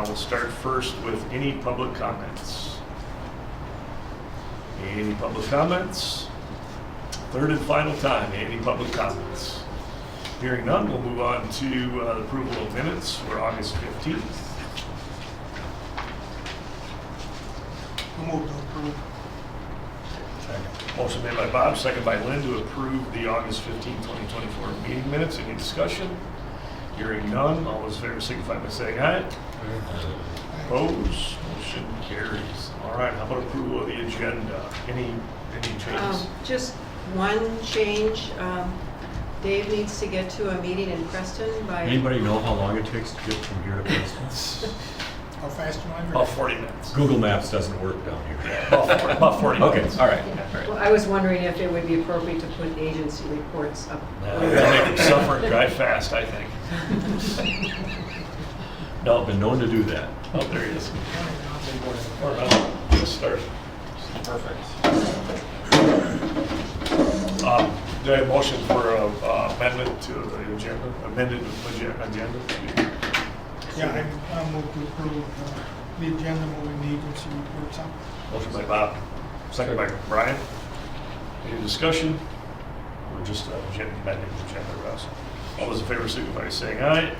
We'll start first with any public comments. Any public comments? Third and final time, any public comments? Hearing none, we'll move on to the approval of minutes for August 15th. I'll move to approve. Motion made by Bob, second by Lynn to approve the August 15, 2024 meeting minutes. Any discussion? Hearing none, all those in favor signify by saying aye. Opposed, motion carries. All right, how about approval of the agenda? Any changes? Just one change. Dave needs to get to a meeting in Preston by... Anybody know how long it takes to get from here to Preston? How fast you want to? About 40 minutes. Google Maps doesn't work down here. About 40 Okay, minutes. all right. Well, I was wondering if it would be appropriate to put agency reports up. That'll make them suffer and drive fast, I think. No, been known to do that. Oh, there he is. All right, let's start. Perfect. Do I have a motion for amendment to the agenda, amended agenda? Yeah, I'll move to approve the agenda moving the agency reports up. Motion by Bob, second by Brian. Any discussion? Or just amending the agenda, Russ? All those in favor signify by saying aye.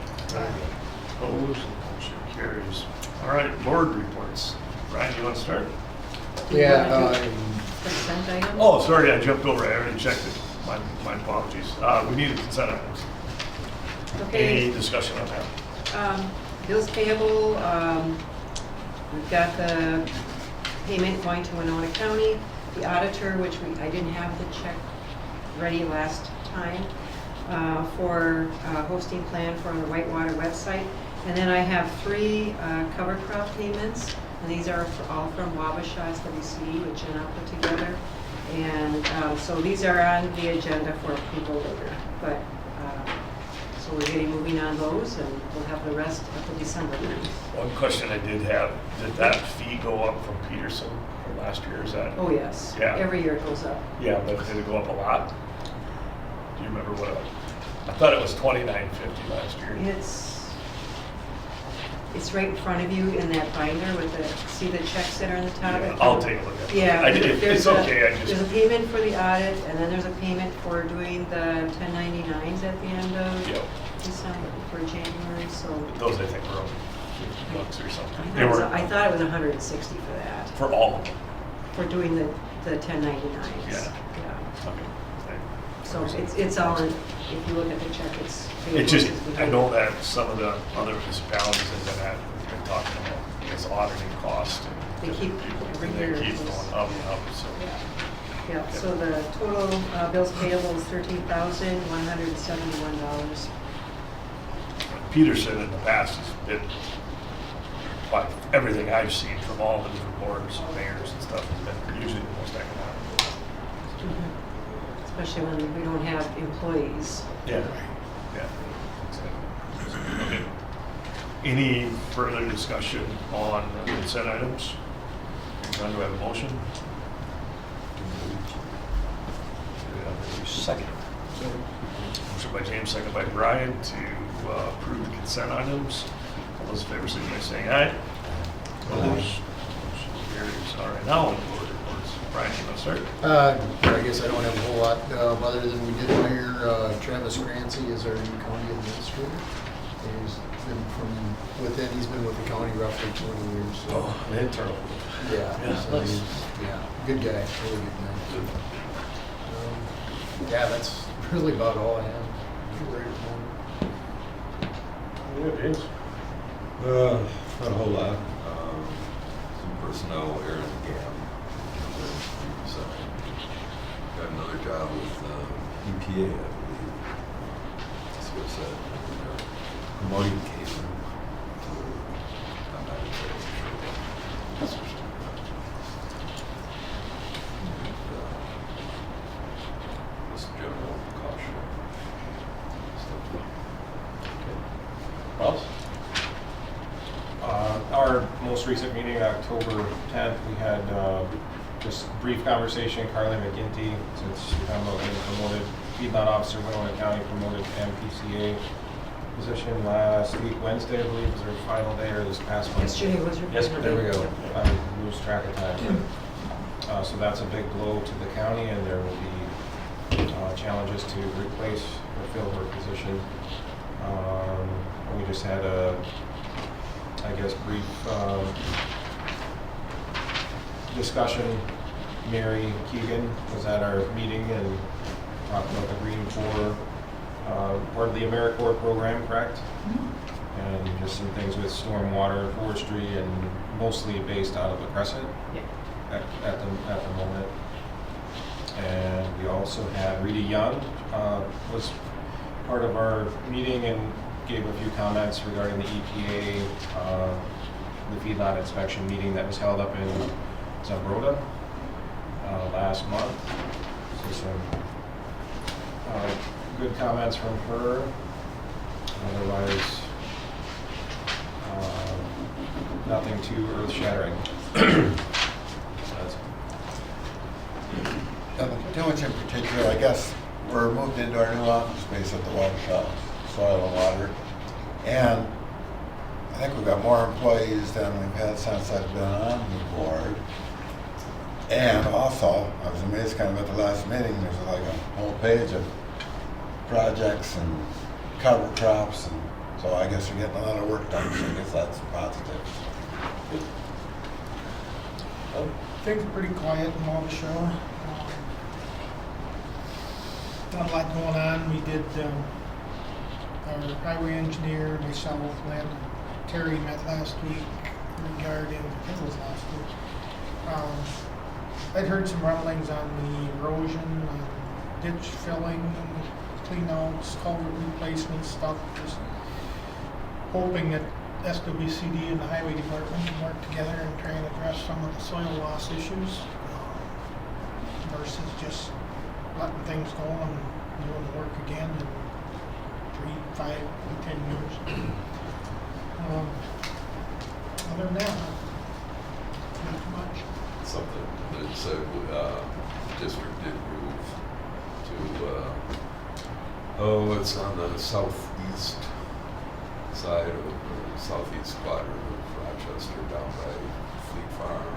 Opposed, motion carries. All right, board reports. Brian, you want to start? Consent items? Oh, sorry, I jumped over. I already checked it. My apologies. We need a consent items. Okay. Any discussion on that? Bills payable, we've got the payment going to Winona County. The auditor, which I didn't have the check ready last time, for hosting plan for the Whitewater website. And then I have 3 cover crop payments, and these are all from Wabasha's WC, which Jenna put together. And so these are on the agenda for approval later. But so we're getting moving on those, and we'll have the rest at the December meeting. One question I did have, did that fee go up from Peterson from last year? Is that? Oh, yes. Yeah. Every year it goes up. Yeah, but did it go up a lot? Do you remember what? I thought it was $29.50 last year. It's right in front of you in that binder with see the checks that are on the top? Yeah, I'll take a look at it. Yeah. It's okay. There's a payment for the audit, and then there's a payment for doing the 1099s at the end of Yep. December for January, so. Those I think were only $50 or something. They were I thought it was 160 for that, for all of them. for doing the 1099s. Yeah. Yeah. Okay. So it's all in, if you look at the check, it's. It just, I know that some of the other municipalities have been talking about this auditing cost. And They keep, every year. They keep going up and up, so. Yeah, so the total bills payable is $13,171. Peterson in the past has been, by everything I've seen from all the different boards and mayors and stuff, has been usually the most economical. Especially when we don't have employees. Yeah. Yeah. Okay. Any further discussion on the consent items? None, do I have a motion? Second. Motion by James, second by Brian to approve the consent items. All those in favor, signify by saying aye. Opposed? Motion carries. All right, now on board reports. Brian, you want to start? I guess I don't have a whole lot, other than we did hire Travis Crancy as our new county administrator. He's been he's been with the county roughly 20 years. So. Oh, an internal. Yeah, so nice. good guy, really good guy. Yeah, that's really about all I have. Yeah, James. Not a whole lot. Some personnel, Aaron Gam. Got another job with EPA, I believe. Skill set. Promoting case. I'm not exactly sure. That's for sure. Just general caution. Ross? Our most recent meeting, October 10th, we had just a brief conversation. Carly McGinty, since I'm a promoted feedlot officer, Winona County promoted to MPCA. position last week, Wednesday, I believe, was our final day, or this past Wednesday? Yesterday was your. Yesterday. There we go. Yep. I lose track of time. So that's a big blow to the county, and there will be challenges to replace or fill her position. We just had a, I guess, brief discussion. Mary Keegan was at our meeting and talked about the Green Corps, part of the AmeriCorps program, correct? And just some things with stormwater, forestry, and mostly based out of the Crescent Yeah. at the moment. And we also had Rita Young was part of our meeting and gave a few comments regarding the EPA, the feedlot inspection meeting that was held up in Zambroda last month. So some good comments from her. Otherwise, nothing too earth-shattering. Nothing too much in particular. I guess we're moved into our new office space at the water shop, soil and water. And I think we've got more employees than we've had since I've been on the board. And also, I was amazed kind of at the last meeting, there's like a whole page of projects and cover crops. And so I guess we're getting a lot of work done, so I guess that's positive. Things are pretty quiet in Water Show. Not a lot going on. We did, our highway engineer, myself, Lynn, and Terry met last week regarding, I think it was last week. I'd heard some rumblings on the erosion and ditch filling, clean outs, culvert replacement stuff, just hoping that SWCD and the highway department can work together and try and address some of the soil loss issues versus just letting things go and doing the work again in 3, 5, 10 years. Other than that, not too much. Something that said, district did move to, it's on the southeast side of the southeast quadrant of Rochester, down by Fleet Farm.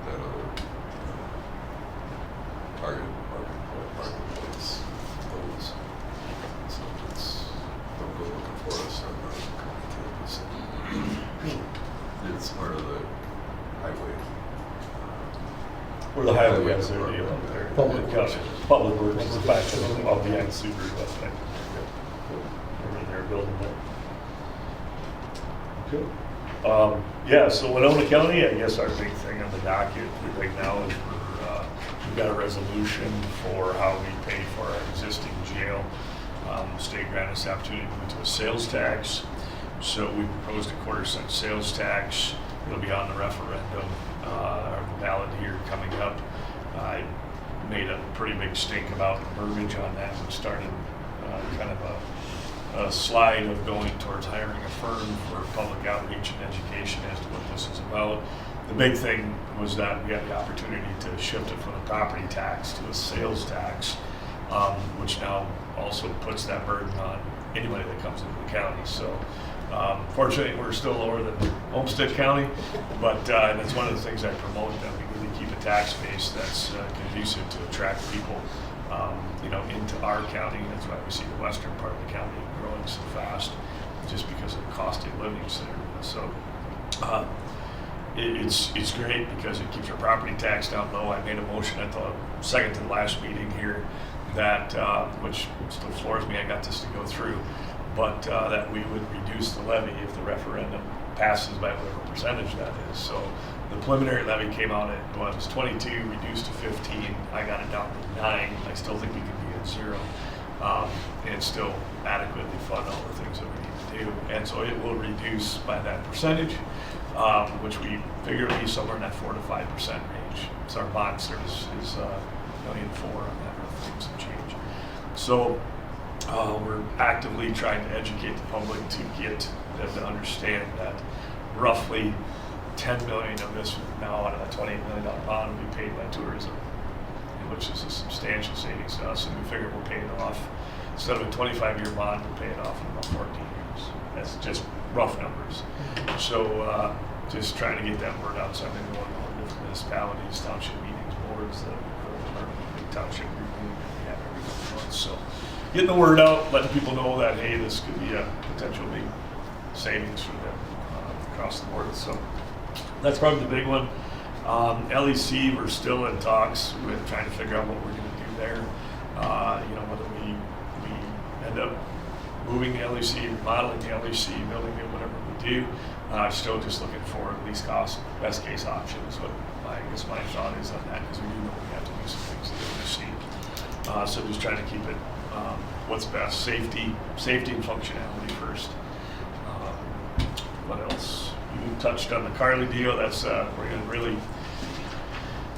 That other target place, those. So it's, don't go looking for us on the county campus. It's part of the highway. Where the highway has their deal up there. Public Works is back to the, well, behind Subaru, that's right. They're in there building that. Okay. Yeah, so Winona County, I guess our big thing on the docket right now is we've got a resolution for how we pay for our existing jail. State granted us the opportunity to move to a sales tax. So we proposed a 1/4-cent sales tax. It'll be on the referendum, or the ballot here coming up. I made a pretty big stink about the verbiage on that. We started kind of a slide of going towards hiring a firm for public outreach and education as to what this is about. The big thing was that we had the opportunity to shift it from a property tax to a sales tax, which now also puts that burden on anybody that comes into the county. So fortunately, we're still lower than Homestead County, but that's one of the things I promote, that we really keep a tax base that's conducive to attract people, into our county. That's why we see the western part of the county growing so fast, just because of the cost of living there. So it's great because it keeps our property tax down low. I made a motion at the second to the last meeting here that, which still floors me, I got this to go through, but that we would reduce the levy if the referendum passes by whatever percentage that is. So the preliminary levy came out at, well, it was 22, reduced to 15. I got it down to 9. I still think we could be at 0. And still adequately fund all the things that we need to do. And so it will reduce by that percentage, which we figure will be somewhere in that 4 to 5% range. So our bond service is $1.4 million on that, or things some change. So we're actively trying to educate the public to get them to understand that roughly $10 million of this now out of that $28 million bond will be paid by tourism, which is a substantial savings to us, and we figure we'll pay it off instead of a 25-year bond, we'll pay it off in about 14 years. That's just rough numbers. So just trying to get that word out. So I've been going to different municipalities, township meetings, boards, the big township group meeting that we have every couple of months. So getting the word out, letting people know that, hey, this could be a potential big savings for them across the board. So that's probably the big one. LEC, we're still in talks with trying to figure out what we're going to do there. Whether we end up moving the LEC, remodeling the LEC, building it, whatever we do. Still just looking for least cost, best case option is what I guess my thought is on that, because we do know we have to do some things to the LEC. So just trying to keep it what's best, safety and functionality first. What else? You touched on the Carly deal. That's we're gonna really.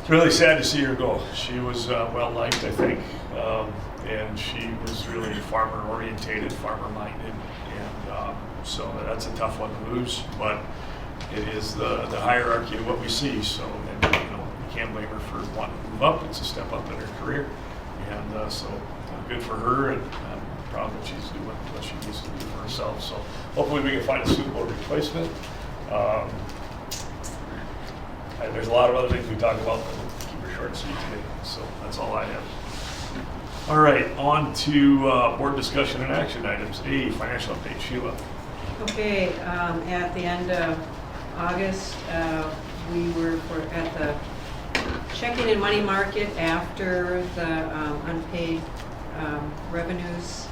It's really sad to see her go. She was well liked, I think, and she was really farmer orientated, farmer minded, and so that's a tough one to lose. But it is the hierarchy of what we see. So and, you can't blame her for wanting to move up. It's a step up in her career, and so good for her. And I'm proud that she's doing what she needs to do for herself. So hopefully we can find a suitable replacement. There's a lot of other things we talk about, but we'll keep her short and sweet today. So that's all I have. All right, on to board discussion and action items. A, financial update. Sheila. Okay, at the end of August, we were at the checking and money market after the unpaid revenues,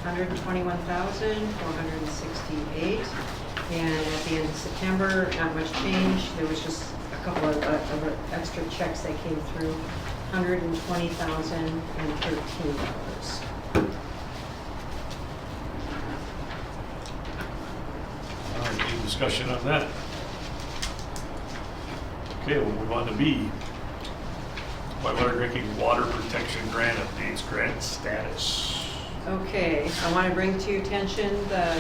$121,468. And at the end of September, not much change. There was just a couple of extra checks that came through, $120,013. All right, any discussion on that? Okay, we'll move on to B. Whitewater Drinking Water Protection Grant updates, grant status. Okay, I want to bring to your attention the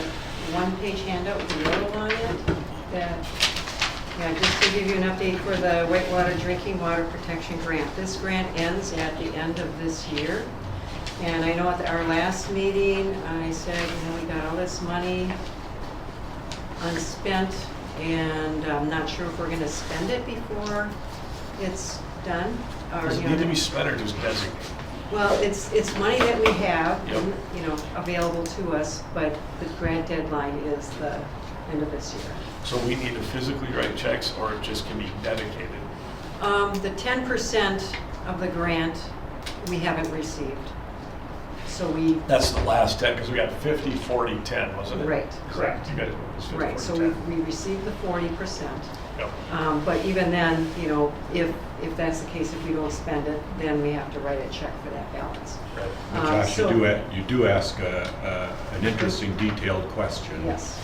one-page handout with the yellow on it. Just to give you an update for the Whitewater Drinking Water Protection Grant. This grant ends at the end of this year. And I know at our last meeting, I said, we got all this money unspent, and I'm not sure if we're going to spend it before it's done. Does it need to be spent or just designated? Well, it's money that we have, Yep. available to us, but the grant deadline is the end of this year. So we need to physically write checks, or it just can be dedicated? The 10% of the grant we haven't received. So That's the last 10, because we got 50, 40, 10, wasn't it? Right, Correct. You guys were 50, right, 40, so 10. we received the 40%. Yep. But even then, if that's the case, if we don't spend it, then we have to write a check for that balance. Right. Josh, so- you do ask an interesting, detailed question. Yes.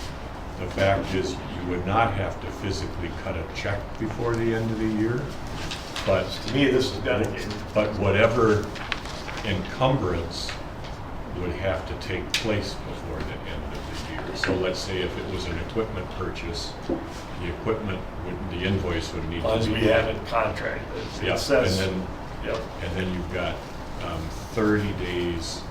The fact is, you would not have to physically cut a check before the end of the year, but To me, this is dedicated. But whatever encumbrance would have to take place before the end of the year. So let's say if it was an equipment purchase, the invoice would need As to long as be. we have it contracted. Yeah, It says, and then you've got 30 days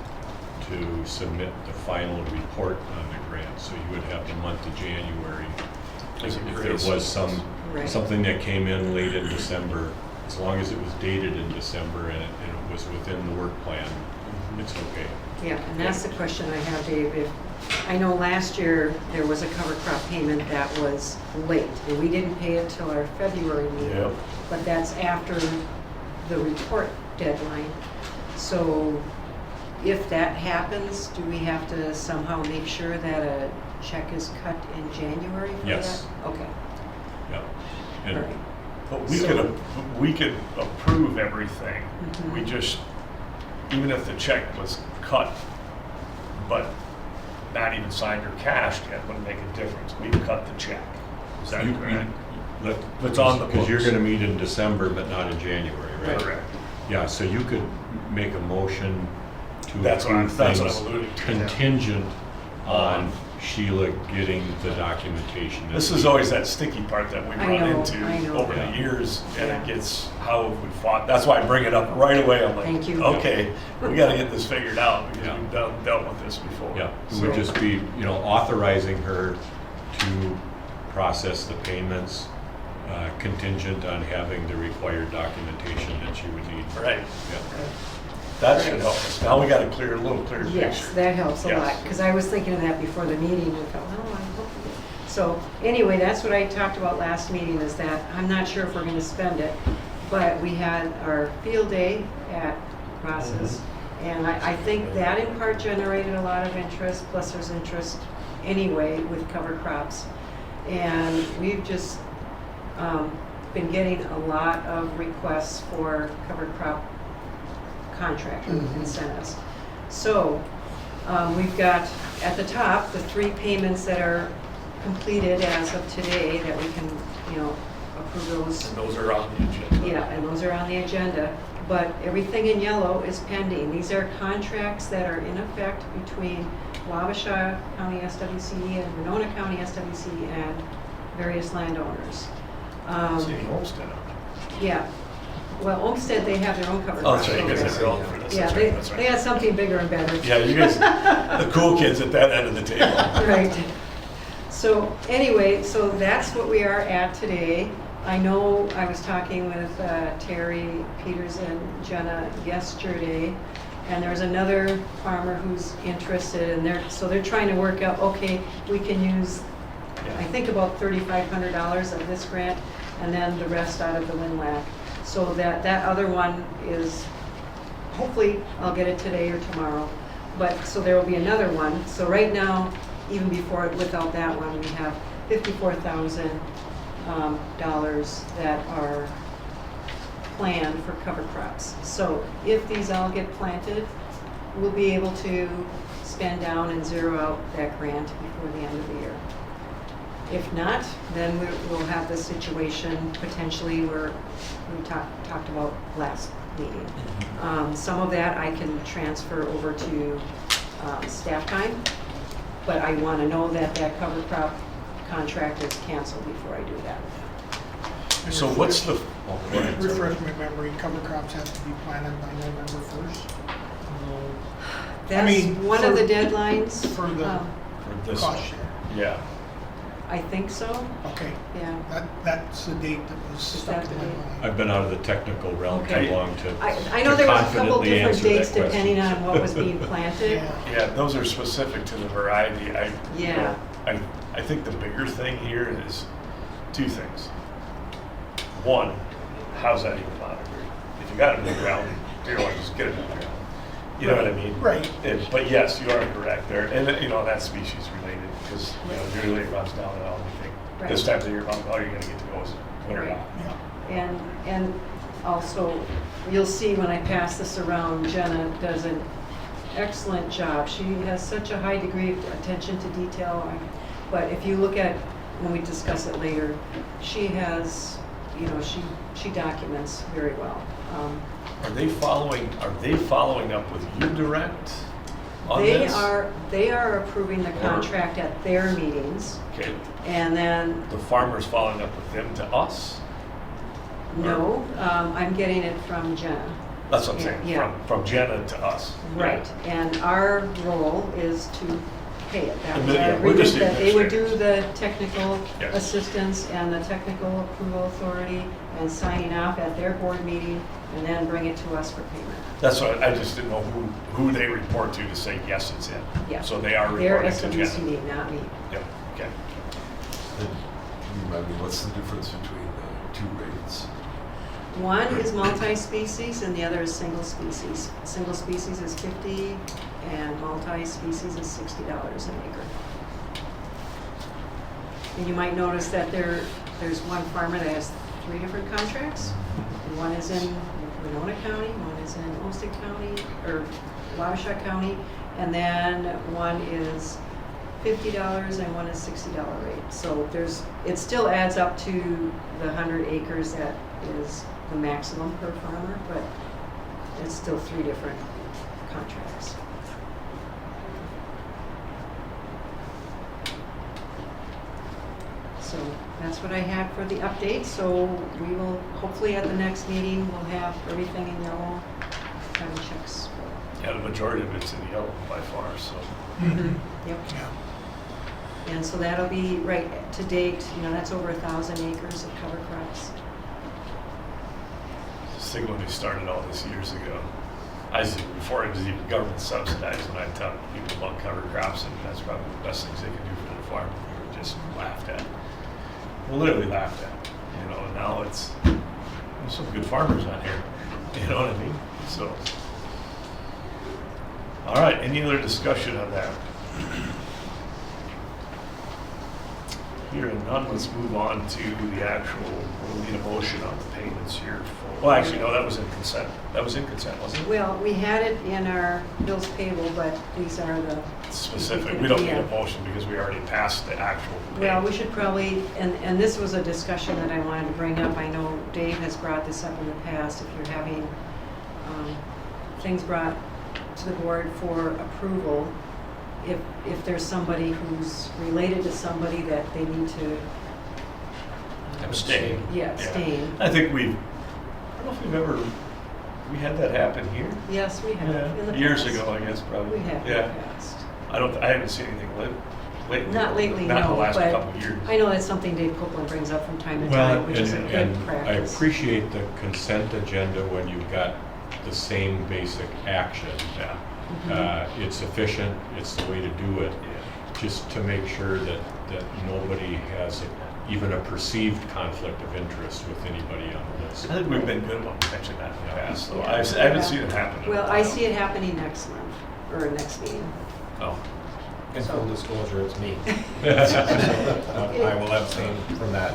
to submit the final report on the grant. So you would have the month of January. As a If grace. there was Right. something that came in late in December, as long as it was dated in December and it was within the work plan, it's okay. Yeah, and that's the question I have, Dave. I know last year there was a cover crop payment that was late, and we didn't pay it till our February meeting. Yep. But that's after the report deadline. So if that happens, do we have to somehow make sure that a check is cut in January for that? Yes. Okay, Yeah. all And right. but So- we could approve everything. Mhm. We just, even if the check was cut, but not even signed or cashed yet, wouldn't make a difference. We cut the check. Is that correct? It's on the Because you're books. going to meet in December, but not in January, right? Correct. Yeah, so you could make a motion to That's what I'm approve things alluding to. contingent on Sheila getting the documentation. that This is we- always that sticky part that we I run know, into I know. over Yeah. the years, and Yeah. it gets, how have we fought? That's why I bring it up right away. I'm like, Thank you. okay, we gotta get this figured out, because Yeah. we've dealt with this before. Yeah, it would So- just be, authorizing her to process the payments contingent on having the required documentation that she would need. Right, Yeah. that should help us. Now we got a little clearer picture. Yes, that helps a Yes. lot, because I was thinking of that before the meeting, and thought, oh, I hope. So, anyway, that's what I talked about last meeting, is that I'm not sure if we're gonna spend it, but we had our field day at Ross's, and I think that in part generated a lot of interest, plus there's interest anyway with cover crops. And we've just been getting a lot of requests for cover crop contract incentives. So, we've got at the top, the 3 payments that are completed as of today, that we can, approve those. And those are on the agenda. Yeah, and those are on the agenda, but everything in yellow is pending. These are contracts that are in effect between Wabasha County SWC and Winona County SWC and various landowners. City Homestead. Yeah, well, Olmsted, they have their own cover Oh, crop that's right, you guys program. have your own for this. Yeah, That's they, right, that's they right. had something bigger and better. Yeah, you guys, the cool kids at that end of the table. Right. So anyway, so that's what we are at today. I know I was talking with Terry Peters and Jenna yesterday, and there's another farmer who's interested, and they're trying to work out, okay, we can use, I think about $3,500 of this grant, and then the rest out of the WinLAC. So that other one is, hopefully, I'll get it today or tomorrow. But, so there will be another one. So right now, even before, without that one, we have $54,000 that are planned for cover crops. So if these all get planted, we'll be able to spend down and zero out that grant before the end of the year. If not, then we'll have the situation potentially where we talked about last meeting. Some of that I can transfer over to staff time, but I want to know that that cover crop contract is canceled before I do that. So what's the, go ahead, sorry. Refresh my memory, cover crops have to be planted by November 1st. That's mean, one of for- the deadlines. for the- For this Cost one? share. Yeah. I think so, Okay, yeah. that's the date that was Is stuck that in the my date? mind. I've been out of the technical realm too Okay. long to. I know there was a couple confidently different answer that dates depending question. on what was being planted. Yeah. Yeah, those are specific to the variety. Yeah. I think the bigger thing here is 2 things. One, how's that even monitored? If you got it in the ground, you don't want to just get it in the ground. You know what I mean? Right. But yes, you are correct there. And, that's species related, because, usually it runs down and all. We think this Right. time of year, all you're going to get to go is winter. Right. Yeah. And also, you'll see when I pass this around, Jenna does an excellent job. She has such a high degree of attention to detail. But if you look at, when we discuss it later, she has, she documents very well. Are they following up with you direct on this? They are approving the contract at their meetings, Okay, and then, the farmer's following up with them to us? no, I'm getting it from Jenna. That's what I'm saying, Yeah. from Jenna to us. Right, and our role is to pay it. That was Yeah, our we're just agreement, the that they would do administrators. the technical Yes. assistance and the technical approval authority and signing off at their board meeting, and then bring it to us for payment. That's what, I just didn't know who they report to say, yes, it's in. Yeah. So they are They're reporting to Jenna. SWCD, not me. Yep, okay. Can you remind me, what's the difference between the 2 rates? One is multi-species and the other is single species. Single species is 50 and multi-species is $60 an acre. And you might notice that there's one farmer that has 3 different contracts. And one is in Winona County, one is in Olmsted County, or Wabasha County, and then one is $50 and one is $60 rate. So it still adds up to the 100 acres that is the maximum per farmer, but it's still 3 different contracts. So that's what I had for the update, so we will, hopefully at the next meeting, we'll have everything in yellow, having checks. Yeah, the majority of it's in yellow by far, so. Yep. Yeah. And so that'll be, right, to date, that's over 1,000 acres of cover crops. Just think when we started all this years ago, before it was even government subsidized, when I taught people about cover crops, and that's probably the best things they can do for the farm, we were just laughed at. Literally laughed at, and now there's some good farmers on here, you know what I mean? So, all right, any other discussion on that? Hearing none, let's move on to the actual, we'll need a motion on the payments here. Well, actually, no, that was in consent. That was in consent, wasn't it? Well, we had it in our bills payable, but these are the. Specific, we don't need a motion because we already passed the actual. Well, we should probably, and this was a discussion that I wanted to bring up. I know Dave has brought this up in the past. If you're having things brought to the board for approval, if there's somebody who's related to somebody that they need to Abstain. Yeah, abstain. I think I don't know if we had that happen here. Yes, we have. In the Years past. ago, I guess, probably. We have in Yeah. the past. I haven't seen anything lately. Not lately, Not in no, the last but couple of years. I know that's something Dave Copeland brings up from time to Well, time, which is a good and I practice. appreciate the consent agenda when you've got the same basic action. Yeah. It's efficient, it's the way to do it, Yeah. just to make sure that nobody has even a perceived conflict of interest with anybody on the list. I think we've been good about catching that in the past, so Yeah. I haven't seen it happen. in a Well, I while. see it happening next month, or next meeting. Oh, In So- full disclosure, it's me. I will abstain from that.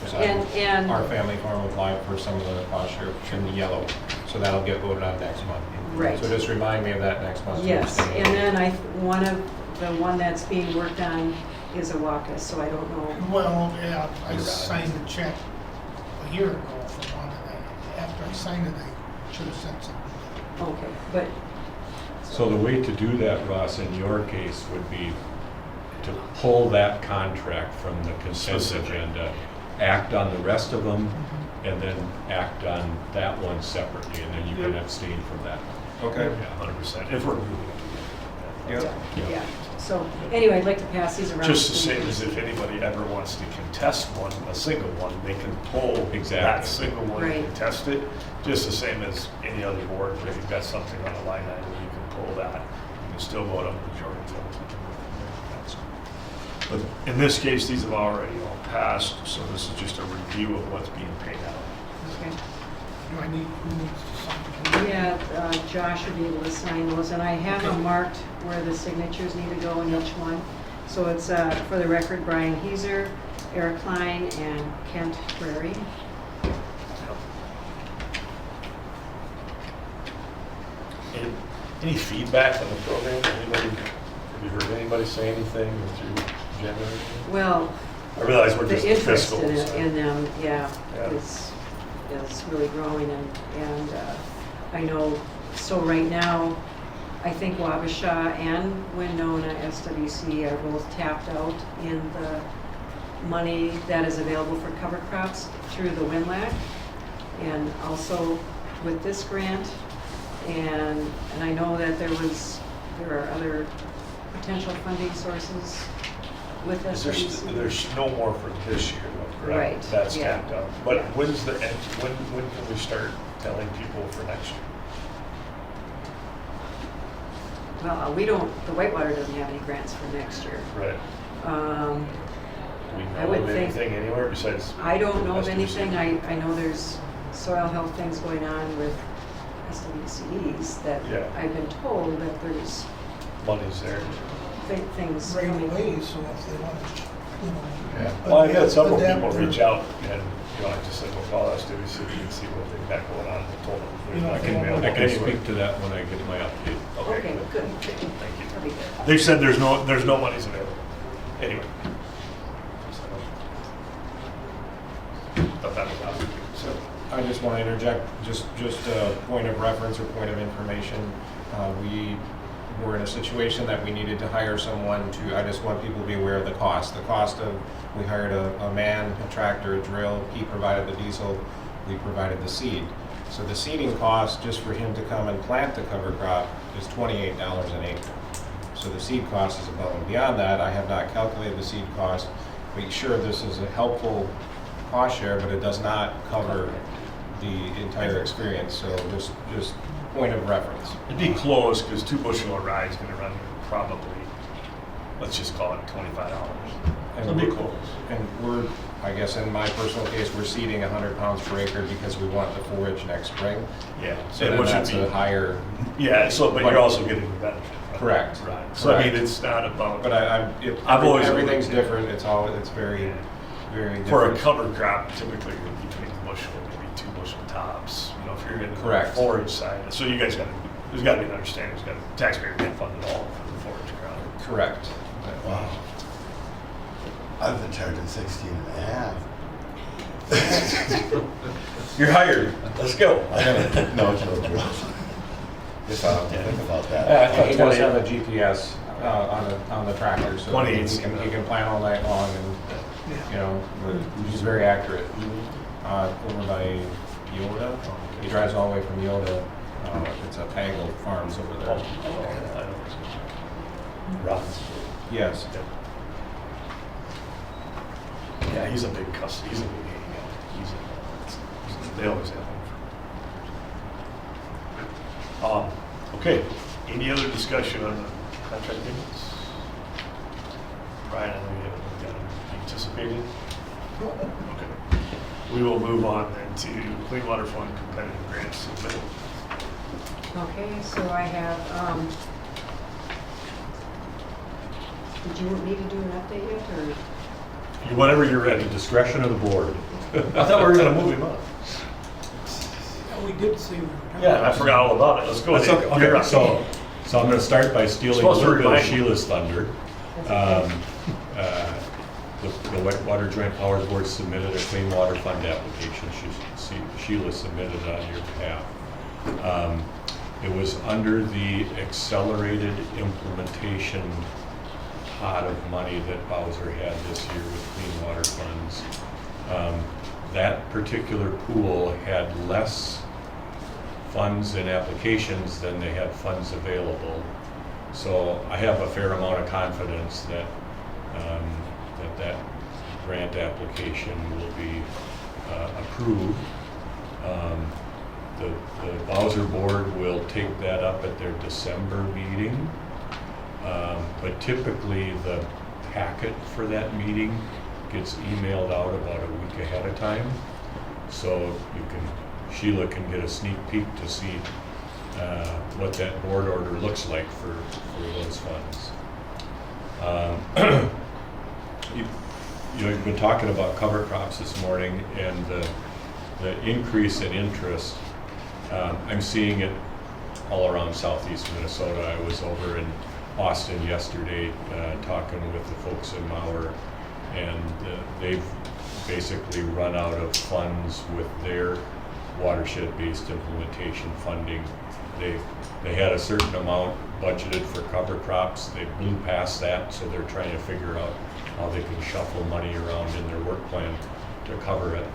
So And- Our family farm applied for some of the cost share in the yellow, so that'll get voted on next month. Right. So just remind me of that next month. to Yes, abstain. and then the one that's being worked on is a WACA, so I don't know. Well, yeah, I signed a check a year ago for one, and after I signed it, I should have sent something. Okay, but, So the way to do that, Ross, in your case, would be to pull that contract from the consent Specific. agenda, act on the rest of them, and then act on that one separately, and then you can abstain from that. Okay. yeah, 100%. If we're moving. Yep. yeah. So, anyway, I'd like to pass these around. Just the same as if anybody ever wants to contest one, a single one, they can pull that Exactly. single one and Right. contest it. Just the same as any other board, if you've got something on a line item, you can pull that. You can still vote on the majority vote. But in this case, these have already all passed, so this is just a review of what's being paid out. Okay. Do I need, who needs to sign? Yeah, Josh should be able to sign those, and I have them marked where the signatures need to go in each one. So it's, for the record, Brian Heiser, Eric Klein, and Kent Prairie. Any feedback on the program? Have you heard anybody say anything through agenda? Well, I realize we're just the interest fiscal. so- in them, Yeah. is really growing, and I know, so right now, I think Wabasha and Winona SWC are both tapped out in the money that is available for cover crops through the WinLAC, and also with this grant, and I know that there are other potential funding sources with SWC. There's no more for this year, though, correct? Right, That's yeah. capped out. But Yeah. when's the end, when can we start telling people for next year? Well, we don't, the Whitewater doesn't have any grants for next year. Right. Um, Do we I know would of think- anything anywhere besides? I don't know of SWC? anything. I know there's soil health things going on with SWCs that Yeah. I've been told that there's Money's there. things Right coming. away, so if they want to, you know. Yeah. Well, I've had several adapt people their- reach out and, I just said, well, call SWC and see what they've got going on. I told them You know, there's I nothing available I can anywhere. speak to that when I get my update. Okay, good. Thank you. That'd be good. They said there's no monies available. Anyway. But that was out. So, I just want to interject, just a point of reference or point of information. We we're in a situation that we needed to hire someone to, I just want people to be aware of the cost. The cost of, we hired a man, a tractor, a drill, he provided the diesel, we provided the seed. So the seeding cost, just for him to come and plant the cover crop, is $28 an acre. So the seed cost is above and beyond that. I have not calculated the seed cost. Be sure this is a helpful cost share, but it does not cover the entire experience. So just point of reference. It'd be close, because 2 bushel of rye is gonna run probably, let's just call it $25. It'll be close. And we're, I guess in my personal case, we're seeding 100 pounds per acre because we want to forage next spring. Yeah. So And then which would that's be- a higher, Yeah, so, but you're also getting the benefit. right? Correct. Right. So I mean, Correct. it's not about. but I've always- everything's different. It's very, very different. For a cover crop, typically between bushel, maybe 2 bushel tops, you know, if you're in the Correct. forage side. So you guys there's gotta be an understanding, taxpayer can't fund it all for the forage crop. Correct. Wow. I've been charging 16 and a half. You're hired, let's go. I gotta, no, it's no drill. Just have to think about that. Yeah, I thought He does 28 have a GPS on the tractor, so 28 he can plan all night long, and Yeah. you know, he's very accurate. Over by Yoda, he drives all the way from Yoda. It's a Pagel Farms over Oh, there. I know. Robbins. Yes. Yeah, he's a big customer, he's a big guy. They always have him. Okay, any other discussion on the contract payments? Brian, I know you haven't got them anticipated. Okay. We will move on then to Clean Water Fund competitive grants submitted. Okay, so I have, did you want me to do an update yet, or? Whenever you're At ready. the discretion of the board. I thought we were gonna move him up. Yeah, we did say we were talking. Yeah, I forgot all about it. Let's go. That's Dave. okay. You're Okay, up. so I'm gonna start by stealing a Supposed to little bit of remind me. Sheila's thunder. That's okay. The Whitewater Joint Powers Board submitted a Clean Water Fund application. Sheila submitted it on your behalf. It was under the accelerated implementation pot of money that Bowser had this year with Clean Water funds. That particular pool had less funds and applications than they had funds available. So I have a fair amount of confidence that that grant application will be approved. The Bowser board will take that up at their December meeting. But typically the packet for that meeting gets emailed out about a week ahead of time. So Sheila can get a sneak peek to see what that board order looks like for those funds. You've been talking about cover crops this morning, and the increase in interest, I'm seeing it all around southeast Minnesota. I was over in Austin yesterday talking with the folks in Mauer, and they've basically run out of funds with their watershed-based implementation funding. They had a certain amount budgeted for cover crops. They blew past that, so they're trying to figure out how they can shuffle money around in their work plan to cover it.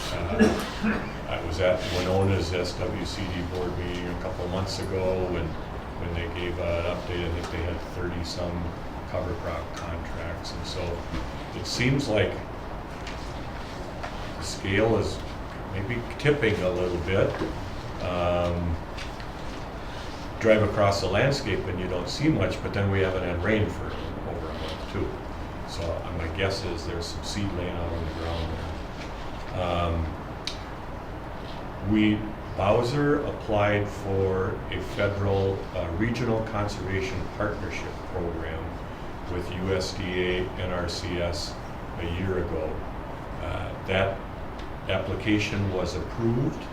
I was at Winona's SWCD board meeting a couple months ago when they gave an update. I think they had 30-some cover crop contracts, and so it seems like the scale is maybe tipping a little bit. Drive across the landscape and you don't see much, but then we haven't had rain for over a month too. So my guess is there's some seed laying out on the ground there. Bowser applied for a federal regional conservation partnership program with USDA NRCS a year ago. That application was approved,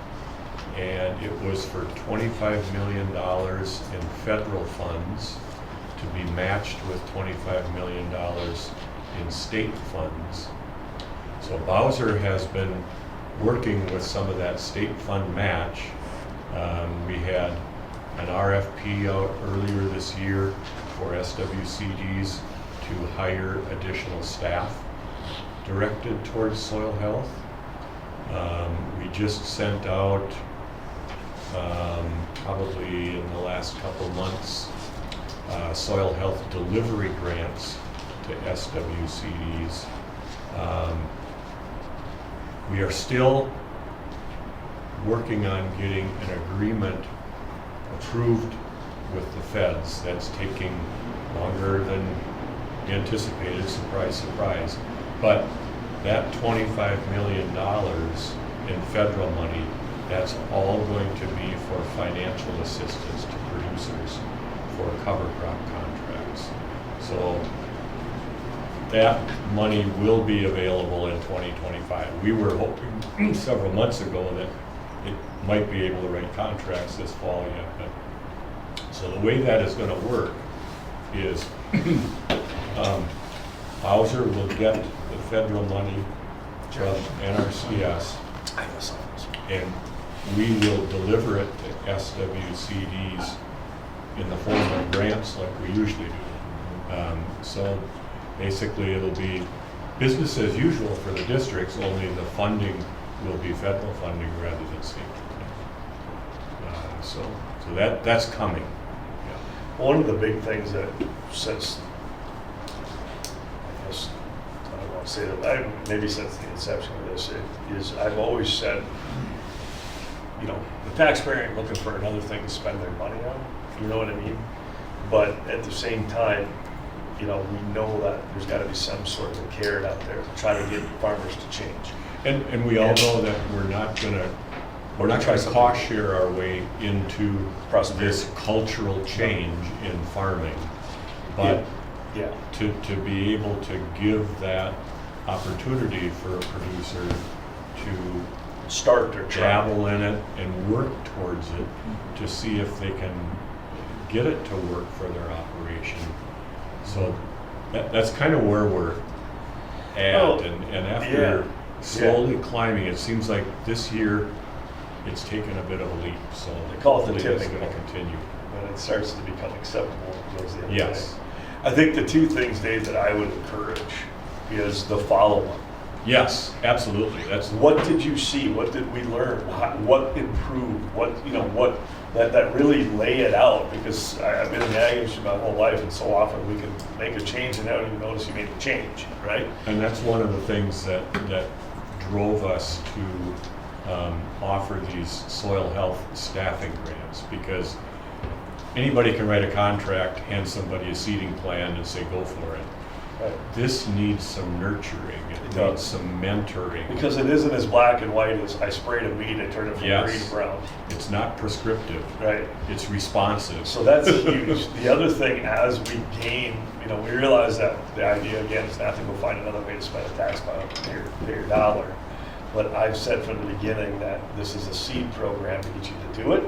and it was for $25 million in federal funds to be matched with $25 million in state funds. So Bowser has been working with some of that state fund match. We had an RFP out earlier this year for SWCDs to hire additional staff directed towards soil health. We just sent out, probably in the last couple months, soil health delivery grants to SWCDs. We are still working on getting an agreement approved with the feds. That's taking longer than anticipated, surprise, surprise. But that $25 million in federal money, that's all going to be for financial assistance to producers for cover crop contracts. So that money will be available in 2025. We were hoping several months ago that it might be able to write contracts this fall yet. But, so the way that is going to work is Hauser will get the federal money from NRCS, and we will deliver it to SWCDs in the form of grants like we usually do. So basically it'll be business as usual for the districts, only the funding will be federal funding rather than state. So that's coming. Yeah. One of the big things that since, I guess, I don't want to say that, maybe since the inception of this, is I've always said, you know, the taxpayer ain't looking for another thing to spend their money on, you know what I mean? But at the same time, you know, we know that there's got to be some sort of a carrot out there to try to get farmers to change. And we all know that we're not going to cost share our way into this cultural change in farming. But yeah. to be able to give that opportunity for a producer to Start their dabble in it and work towards it to see if they can get it to work for their operation. So that's kind of where we're at. Oh, and after slowly yeah. climbing, it seems like this year it's taken a bit of a leap. So They call it the hopefully that's tipping going to point. continue. When it starts to become acceptable towards the end Yes. of the day. I think the two things, Dave, that I would encourage is the follow-up. Yes, absolutely. That's What did you see? What did we learn? What improved? What that really lay it out, because I've been in the ag industry my whole life, and so often we can make a change and I don't even notice you made the change, right? And that's one of the things that drove us to offer these soil health staffing grants, because anybody can write a contract, hand somebody a seeding plan and say, go for it. Right. This needs some nurturing, it It needs does. some mentoring. Because it isn't as black and white as I sprayed a weed and turned it from green to brown. It's not prescriptive, Right. it's responsive. So that's huge. The other thing, as we gain, you know, we realize that the idea again is not to go find another way to spend a tax dollar, pay your dollar. But I've said from the beginning that this is a seed program to get you to do it,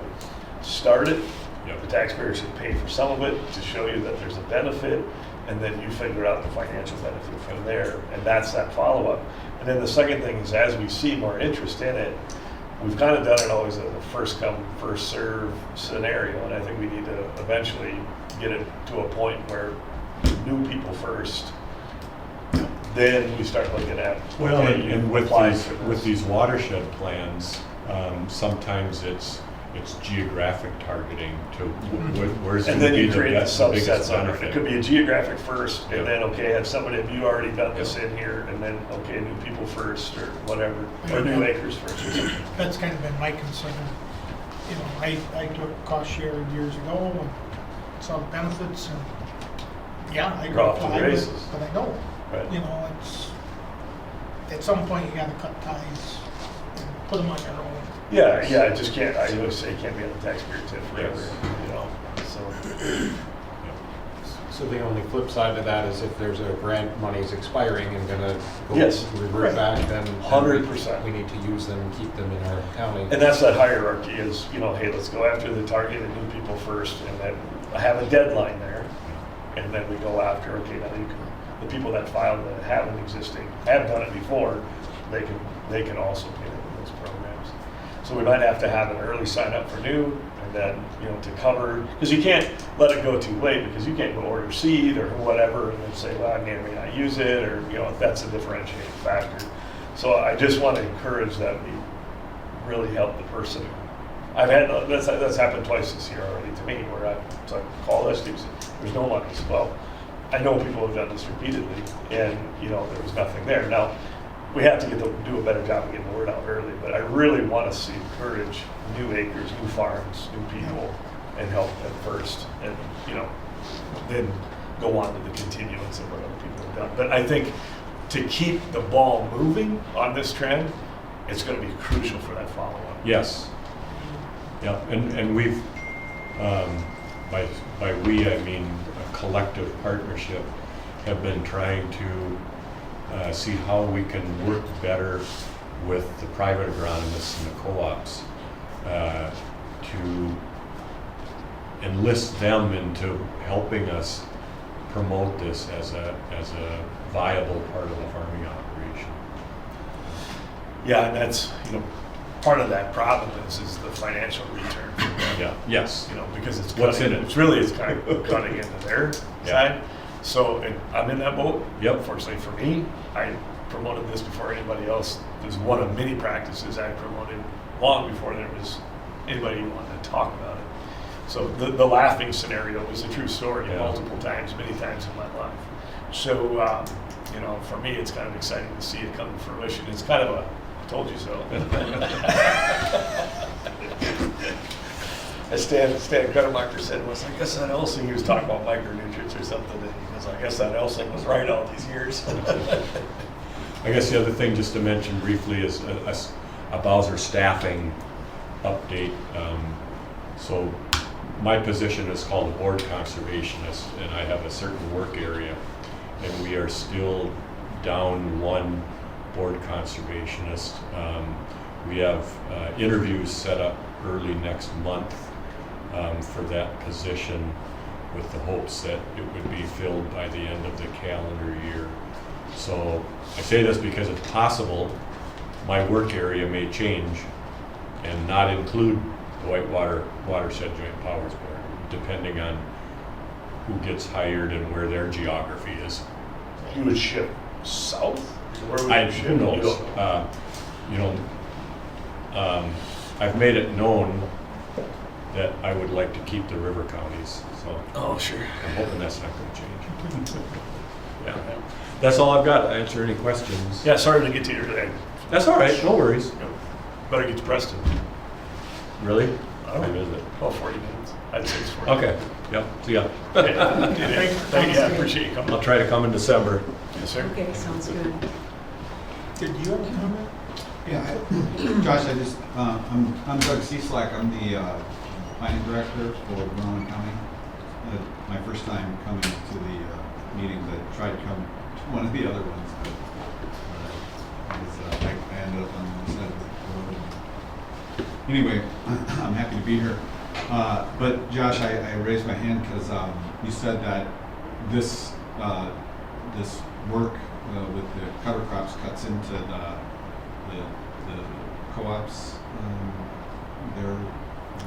start it. Yep. The taxpayer should pay for some of it to show you that there's a benefit, and then you figure out the financial benefit from there, and that's that follow-up. And then the second thing is, as we see more interest in it, we've kind of done it always as a first come, first serve scenario, and I think we need to eventually get it to a point where new people first, then we start looking at, Well, okay, you and with applied for this. these watershed plans, sometimes it's geographic targeting to where's And going then to be you create the biggest subsets under it. benefit. It could be a geographic first, and Yep. then, okay, have somebody, have you already done this in here? And then, okay, new people first, or whatever, or new acres first, or something. That's kind of been my concern. You know, I took cost share years ago and saw the benefits, and yeah, I You're off to the applied, races. but I know, Right. you know, it's, at some point you gotta cut ties and put them on your own. Yeah, I just can't, I always say, it can't be on the taxpayer tip forever, Yes. you know, so. So the only flip side to that is if there's a grant money's expiring and gonna go Yes. revert back, then 100%. we need to use them and keep them in our county. And that's that hierarchy is, you know, hey, let's go after the targeted new people first, and then have a deadline there. And then we go after, okay, now you can, the people that filed that have an existing, have done it before, they can also get into those programs. So we might have to have an early sign up for new, and And then, to cover, because you can't let it go too late, because you can't go order seed or whatever and then say, well, I may or may not use it, or, that's a differentiating factor. So I just want to encourage that we really help the person. I've had, that's happened twice this year already to me, where I call this, there's no money. Well, I know people have done this repeatedly, and, there was nothing there. Now, we have to do a better job of getting the word out early, but I really want to see encourage new acres, new farms, new people, and help at first, and then go on to the continuance of what other people have done. But I think to keep the ball moving on this trend, it's going to be crucial for that follow-up. Yes. Yeah, and we've, by we, I mean a collective partnership, have been trying to see how we can work better with the private agronomists and the co-ops to enlist them into helping us promote this as a viable part of the farming operation. Yeah, and that's, part of that problem is the financial return. Yeah. Yes. Because it's What's cutting, in it? it's really kind of cutting into their side. So I'm in that boat. Yep. Fortunately for me, I promoted this before anybody else. There's one of many practices I promoted long before there was anybody who wanted to talk about it. So the laughing scenario was a true story multiple times, many times in my life. So, for me, it's kind of exciting to see it come to fruition. It's kind of a, I told you so. As Stan Cuttermacher said, I guess that Elsing, he was talking about micronutrients or something, and he goes, I guess that Elsing was right all these years. I guess the other thing just to mention briefly is a Bowser staffing update. So my position is called a board conservationist, and I have a certain work area, and we are still down one board conservationist. We have interviews set up early next month for that position, with the hopes that it would be filled by the end of the calendar year. So I say this because it's possible my work area may change and not include the Whitewater Watershed Joint Powers Board, depending on who gets hired and where their geography is. You would ship south? Where would you ship? Who knows? I've made it known that I would like to keep the river counties, so Oh, sure. I'm hoping that's not going to change. Yeah, that's all I've got. To answer any questions. Yeah, sorry to get to you today. That's all right. No worries. Better get to Preston. Really? I don't When know. is it? Oh, 40 minutes. I'd say it's 40. Okay. Yep. See ya. Thank you. I appreciate you coming. I'll try to come in December. Yes, sir. Okay, sounds good. Did you have a comment? Yeah, Josh, I'm Doug Cieslak. I'm the planning director for Verona County. My first time coming to the meetings. I tried to come to one of the other ones, but I ended up on the side of the road. Anyway, I'm happy to be here. But Josh, I raised my hand because you said that this work with the cover crops cuts into the co-ops.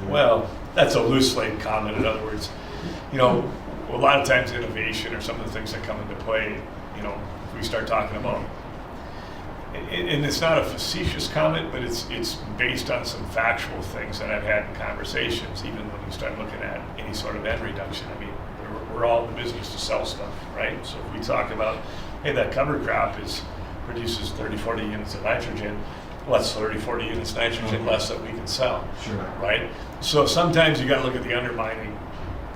Well, that's a loose slate comment. In other words, a lot of times innovation or some of the things that come into play, if we start talking about, and it's not a facetious comment, but it's based on some factual things that I've had in conversations, even when you start looking at any sort of end reduction. I mean, we're all in the business to sell stuff, right? So if we talk about, hey, that cover crop produces 30, 40 units of nitrogen, well, that's 30, 40 units nitrogen less that we can sell, Sure. right? So sometimes you got to look at the undermining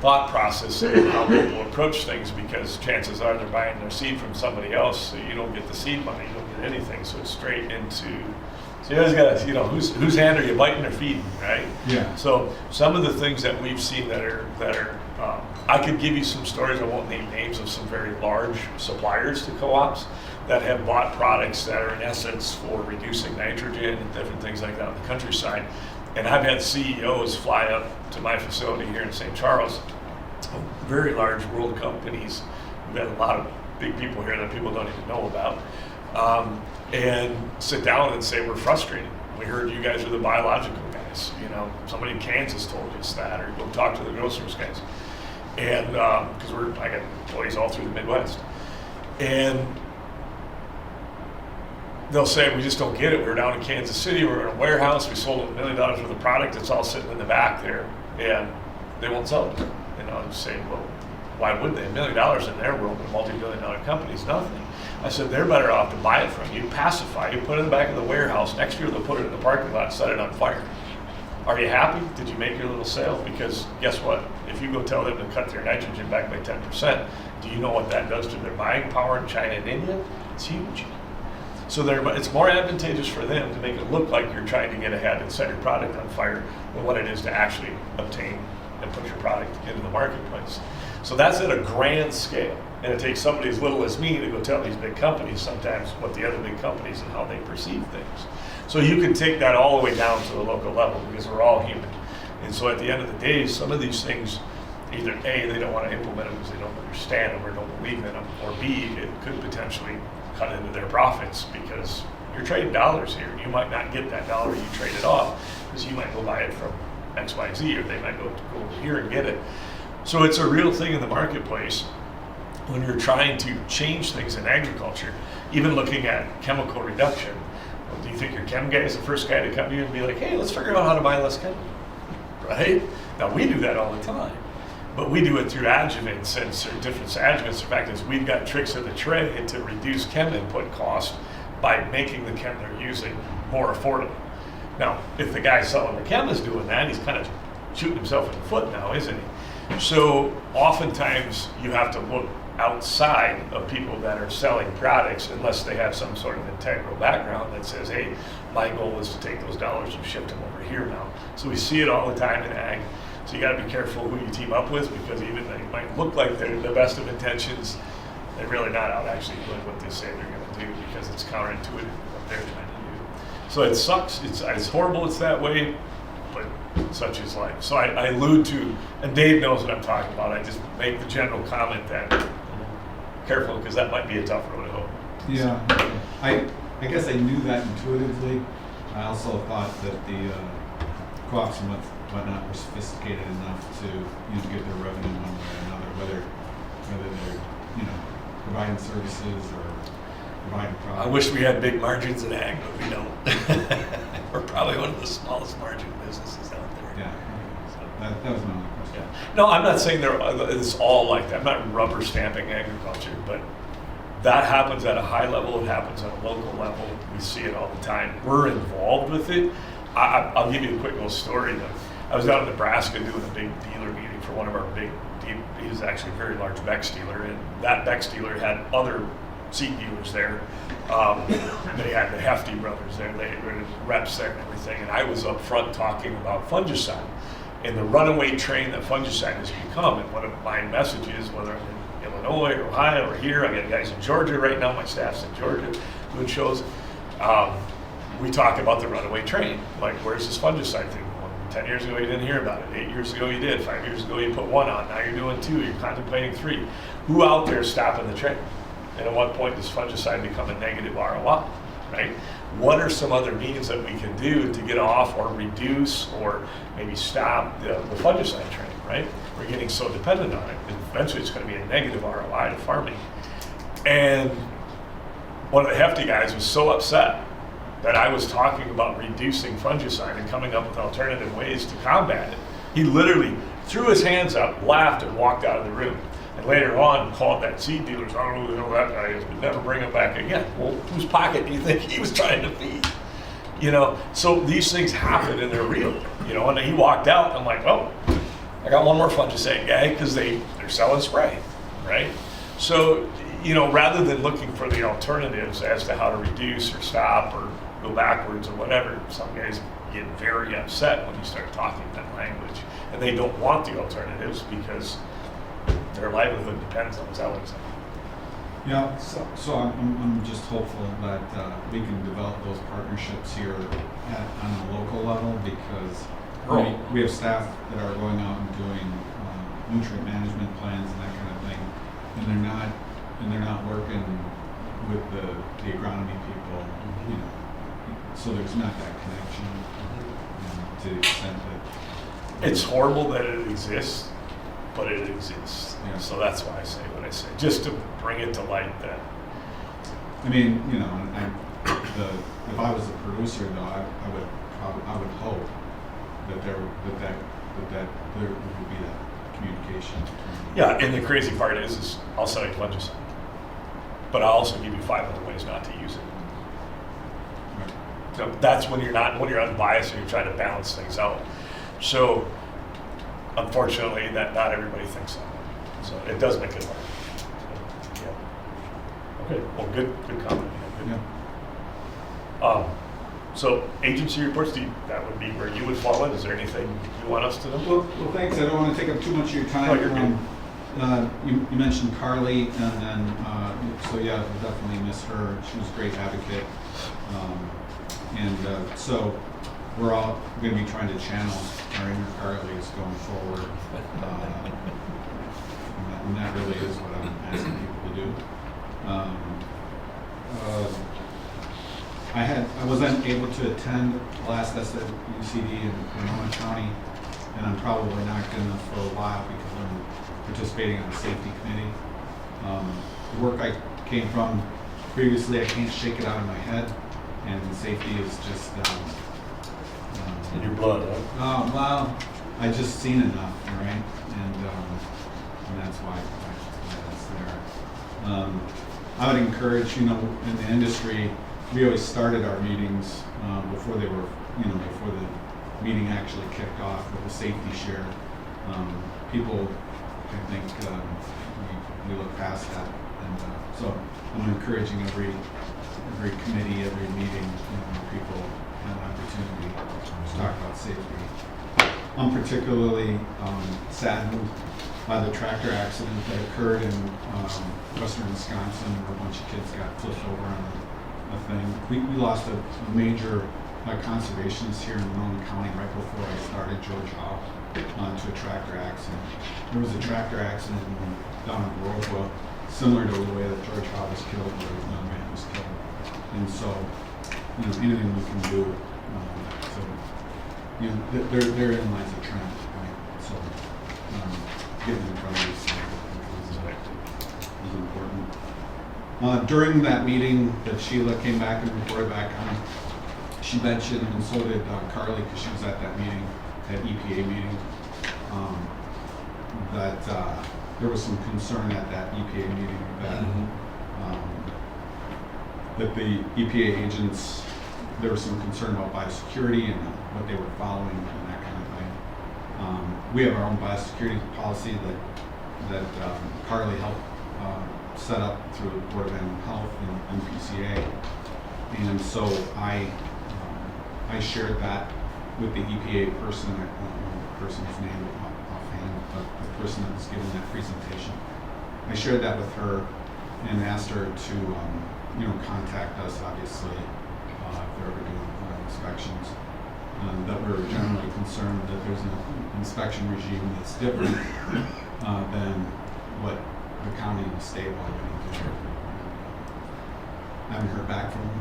thought process of how people approach things, because chances are they're buying their seed from somebody else, so you don't get the seed money, you don't get anything, so it's straight into, so you always got to, whose hand are you biting or feeding, right? Yeah. So some of the things that we've seen that are I could give you some stories, I won't name names, of some very large suppliers to co-ops that have bought products that are in essence for reducing nitrogen and different things like that on the countryside. And I've had CEOs fly up to my facility here in St. Charles, very large world companies. We've had a lot of big people here that people don't even know about, and sit down and say, we're frustrated. We heard you guys are the biological guys. guys, somebody in Kansas told us that, or go talk to the grocers guys. And, because I got employees all through the Midwest. And they'll say, we just don't get it. We were down in Kansas City, we were in a warehouse, we sold $1 million worth of product, it's all sitting in the back there, and they won't sell it. And I'll say, well, why would they? $1 million in their world, a multi-billion-dollar company is nothing. I said, they're better off to buy it from you, pacify you, put it in the back of the warehouse. Next year, they'll put it in the parking lot and set it on fire. Are you happy? Did you make your little sale? Because guess what? If you go tell them to cut their nitrogen back by 10%, do you know what that does to their buying power in China and India? It's huge. So it's more advantageous for them to make it look like you're trying to get ahead and set your product on fire than what it is to actually obtain and put your product into the marketplace. So that's at a grand scale. And it takes somebody as little as me to go tell these big companies sometimes what the other big companies and how they perceive things. So you can take that all the way down to the local level because we're all human. And so at the end of the day, some of these things, either A, they don't want to implement them because they don't understand them or don't believe in them, or B, it could potentially cut into their profits because you're trading dollars here. You might not get that dollar you traded off because you might go buy it from XYZ, or they might go over here and get it. So it's a real thing in the marketplace when you're trying to change things in agriculture, even looking at chemical reduction. Well, do you think your chem guy is the first guy to come to you and be like, hey, let's figure out how to buy less chemical, right? Now, we do that all the time, but we do it through adjuvants and different adjuvants. The fact is we've got tricks of the trade to reduce chem input cost by making the chem they're using more affordable. Now, if the guy selling the chem is doing that, he's kind of shooting himself in the foot now, isn't he? So oftentimes you have to look outside of people that are selling products unless they have some sort of integral background that says, hey, my goal is to take those dollars and shift them over here now. So we see it all the time in ag. So you got to be careful who you team up with because even they might look like they're the best of intentions, they're really not out actually doing what they say they're going to do because it's counterintuitive to what they're trying to do. So it sucks. It's horrible it's that way, but such is life. So I allude to, and Dave knows what I'm talking about, I just make the general comment that careful because that might be a tough road to hoe. Yeah, I guess I knew that intuitively. I also thought that the co-ops and whatnot were sophisticated enough to get their revenue one way or another, whether they're providing services or providing products. I wish we had big margins in ag, but we don't. We're probably one of the smallest margin businesses out there. Yeah, that was my only question. Yeah. No, I'm not saying it's all like that. I'm not rubber stamping agriculture, but that happens at a high level. It happens at a local level. We see it all the time. We're involved with it. I'll give you a quick little story. I was out in Nebraska doing a big dealer meeting for one of our big, he's actually a very large Bex dealer, and that Bex dealer had other seed dealers there. They had the Hefty brothers there, they were reps there and everything, and I was up front talking about fungicide and the runaway train that fungicide has become. And one of my messages, whether I'm in Illinois or Ohio or here, I got guys in Georgia right now, my staff's in Georgia doing shows. We talk about the runaway train. Like, where's this fungicide thing going? 10 years ago, you didn't hear about it. 8 years ago, you did. 5 years ago, you put one on. Now you're doing two. You're contemplating three. Who out there is stopping the train? And at what point does fungicide become a negative ROI, right? What are some other means that we can do to get off or reduce or maybe stop the fungicide train, right? We're getting so dependent on it. And eventually, it's going to be a negative ROI to farming. And one of the Hefty guys was so upset that I was talking about reducing fungicide and coming up with alternative ways to combat it. He literally threw his hands up, laughed, and walked out of the room. And later on, called that seed dealers, I don't know who the hell that guy is, but never bring him back again. Well, whose pocket do you think he was trying to feed? So these things happen and they're real. And he walked out, I'm like, oh, I got one more fungicide guy because they're selling spray, right? So, rather than looking for the alternatives as to how to reduce or stop or go backwards or whatever, some guys get very upset when you start talking that language, and they don't want the alternatives because their livelihood depends on selling something. Yeah, so I'm just hopeful that we can develop those partnerships here on a local level because we have staff that are going out and doing nutrient management plans and that kind of thing, and they're not working with the agronomy people, so there's not that connection to the extent that. It's horrible that it exists, but it exists. Yeah. So that's why I say what I say, just to bring it to light that, I mean, you know, if I was a producer though, I would hope that there would be that communication between. yeah, and the crazy part is I'll set a pledges. But I'll also give you 5 other ways not to use it. Right. So that's when you're unbiased and you're trying to balance things out. So unfortunately, that not everybody thinks that way. So it does make it hard. So, yeah. Okay, well, good comment. Good. Yeah. So agency reports, that would be where you would fall in. Is there anything you want us to know? Well, thanks. I don't want to take up too much of your time. No, you're good. You mentioned Carly, and then, so yeah, we'll definitely miss her. She was a great advocate. So we're all going to be trying to channel our inner Carlys going forward. And that really is what I'm asking people to do. I wasn't able to attend the last SWCD in Winona County, and I'm probably not going to for a while because I'm participating on the safety committee. The work I came from previously, I can't shake it out of my head, and safety is just In your blood, huh? well, I just seen enough, right? And that's why it's there. I would encourage, in the industry, we always started our meetings before they were, before the meeting actually kicked off with a safety share. People, I think, we look past that, and so I'm encouraging every committee, every meeting, people have an opportunity to talk about safety. I'm particularly saddened by the tractor accident that occurred in western Wisconsin, where a bunch of kids got flipped over on a thing. We lost a major conservationist here in Winona County right before I started, George Howe, to a tractor accident. There was a tractor accident down in Whitewater, similar to the way that George Howe was killed, where a young man was killed. And so, anything we can do, therein lies a trend, right? So, getting in front of these things is important. During that meeting that Sheila came back and reported back on, she mentioned, and so did Carly, because she was at that meeting, that EPA meeting, that there was some concern at that EPA meeting that the EPA agents, there was some concern about biosecurity and what they were following and that kind of thing. We have our own biosecurity policy that Carly helped set up through the Board of Animal Health and MPCA, and so I shared that with the EPA person, I don't know the person's name offhand, but the person that was giving that presentation. I shared that with her and asked her to contact us, obviously, if they're ever doing inspections. That we're generally concerned that there's an inspection regime that's different than what the county and the state already do. I haven't heard back from them.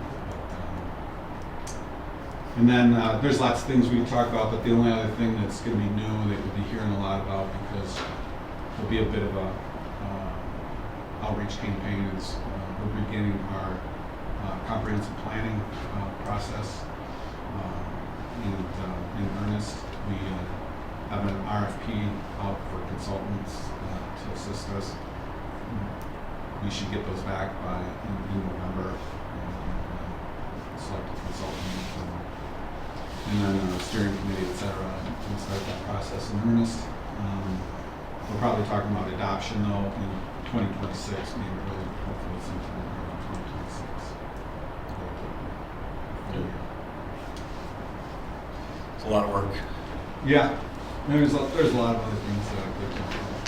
And then there's lots of things we can talk about, but the only other thing that's going to be new that we'll be hearing a lot about, because there'll be a bit of a outreach campaign, is we're beginning our comprehensive planning process in earnest. We have an RFP out for consultants to assist us. We should get those back by in November, and select a consultant, and then a steering committee, et cetera, and start that process in earnest. We're probably talking about adoption though in 2026, maybe really hopefully sometime around 2026. It's a lot of work. Yeah, there's a lot of other things that I could talk about,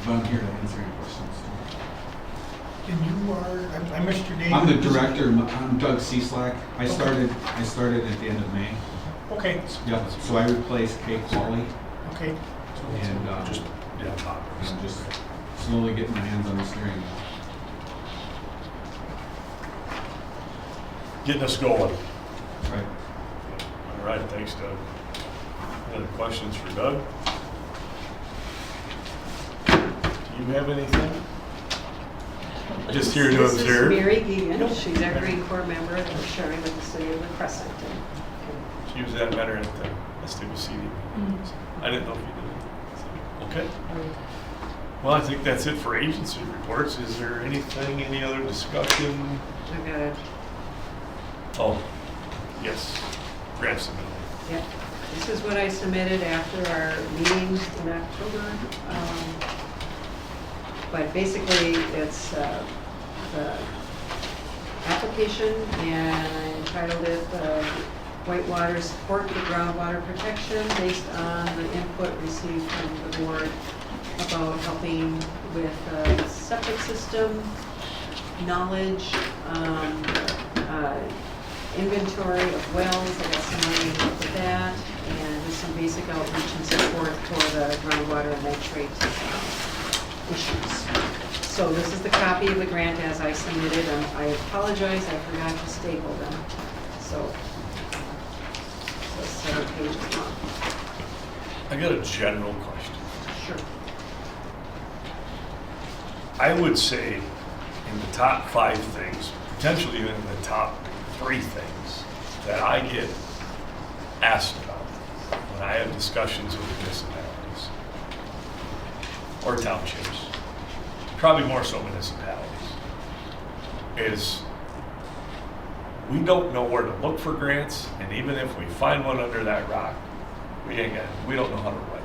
but I'm here to answer any questions. And you are, I missed your name. I'm the director. I'm Doug Cieslak. I started at the end of May. Okay. Yep. So I replaced Kate Qualley, Okay. and I'm just slowly getting my hands on the steering wheel. getting us going. Right. All right, thanks, Doug. Any other questions for Doug? Do you have anything? Just here to observe. This is Mary Geegan. She's our Green Corps member that we're sharing with the city of La Crescent. She was that better at the SWCD. I didn't know if you did it. So, okay. Well, I think that's it for agency reports. Is there anything, any other discussion? I've got a, Oh, yes. Grant submittal. yeah, this is what I submitted after our meeting in October. But basically, it's the application, and I entitled it Whitewater Support for Groundwater Protection, based on the input received from the board about helping with septic system knowledge, inventory of wells. I got some money for that, and just some basic outreach and support for the groundwater and nitrate issues. So this is the copy of the grant as I submitted. I apologize, I forgot to staple them. So it's 7 pages long. I got a general question. Sure. I would say in the top 5 things, potentially even in the top 3 things that I get asked about when I have discussions with municipalities or townships, probably more so municipalities, is we don't know where to look for grants, and even if we find one under that rock, we don't know how to write.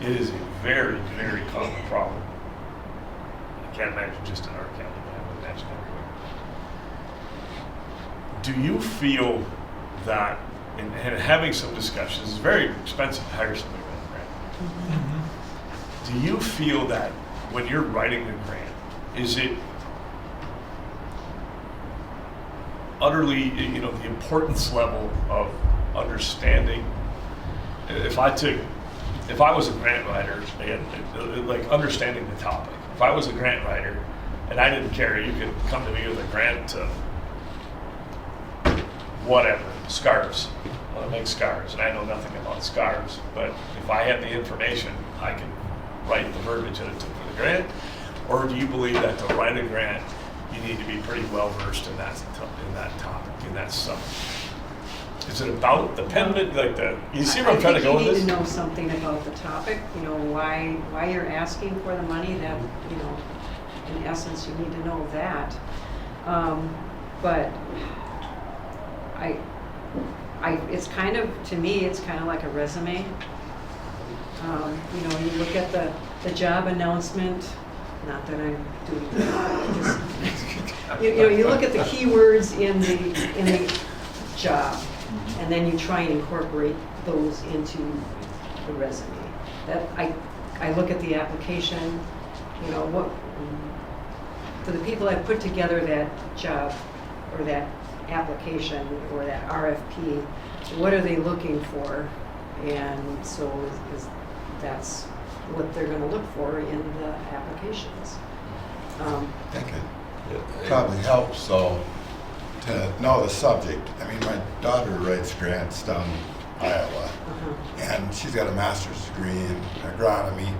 It is a very, very common problem. I can't imagine just in our county, but I would imagine everywhere. Do you feel that, in having some discussions, it's very expensive to hire somebody with a grant. Do you feel that when you're writing a grant, is it utterly, the importance level of understanding? If I was a grant writer, and like understanding the topic. If I was a grant writer and I didn't care, you could come to me with a grant to whatever, scarves. I want to make scarves, and I know nothing about scarves, but if I had the information, I can write the verbiage that it took for the grant. Or do you believe that to write a grant, you need to be pretty well versed in that topic, in that subject? Is it about the penman, you see where I'm trying to go with I think this? you need to know something about the topic, why you're asking for the money, that, in essence, you need to know that. But it's kind of, to me, it's kind of like a resume. You look at the job announcement, not that I'm doing that, just, you look at the keywords in the job, and then you try and incorporate those into the resume. That I look at the application, for the people that put together that job or that application or that RFP, what are they looking for? And so that's what they're going to look for in the applications. I think it probably helps, though, to know the subject. I mean, my daughter writes grants down in Iowa, and she's got a master's degree in agronomy,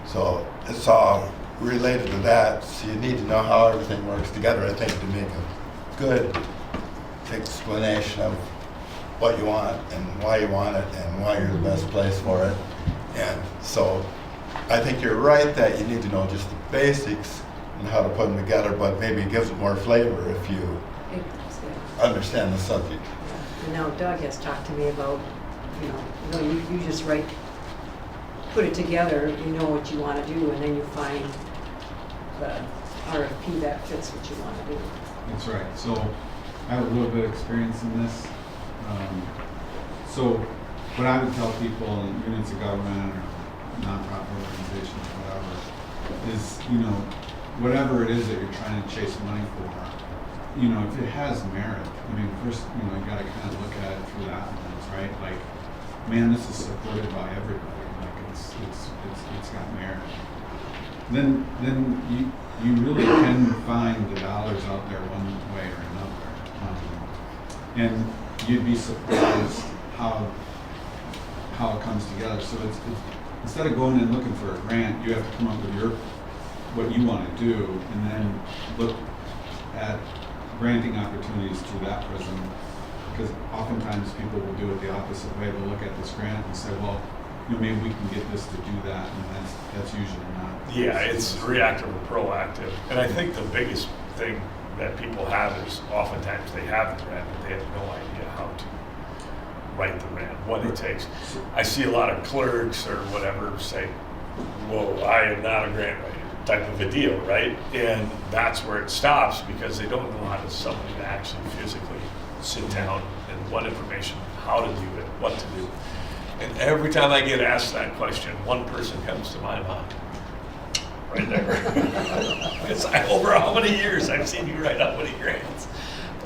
so it's all related to that. So you need to know how everything works together, I think, to make a good explanation of what you want and why you want it and why you're the best place for it. And so I think you're right that you need to know just the basics and how to put them together, but maybe it gives it more flavor if you understand the subject. And now Doug has talked to me about, you just put it together, you know what you want to do, and then you find the RFP that fits what you want to do. That's right. So I have a little bit of experience in this. So what I would tell people in units of government or nonprofit organizations, whatever, is, whatever it is that you're trying to chase money for, if it has merit, first, you got to kind of look at it through that lens, right? Like, man, this is supported by everybody. Like, it's got merit. Then you really can find the dollars out out there one way or another. And you'd be surprised how it comes together. So it's instead of going and looking for a grant, you have to come up with what you want to do, and then look at granting opportunities through that prism. Because oftentimes people will do it the opposite way. They'll look at this grant and say, well, maybe we can get this to do that, and that's usually not. Yeah, it's reactive or proactive. And I think the biggest thing that people have is oftentimes they have the grant, but they have no idea how to write the grant, what it takes. I see a lot of clerks or whatever say, whoa, I am not a grant writer type of a deal, right? And that's where it stops because they don't know how to somebody to actually physically sit down and what information, how to do it, what to do. And every time I get asked that question, one person comes to my mind. Right there. It's over how many years I've seen you write how many grants.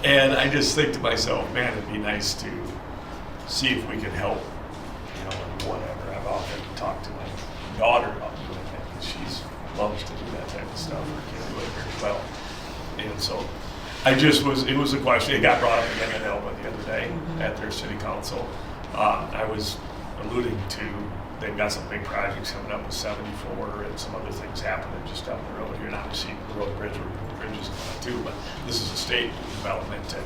And I just think to myself, man, it'd be nice to see if we can help, in whatever. I've often talked to my daughter about doing it, and she loves to do that type of stuff. Her kids do it very well. And so it was a question, it got brought up again in Elba the other day at their city council. I was alluding to, they've got some big projects coming up with 74 and some other things happening just down the road here. And obviously the road bridge, bridges too, but this is a state development. And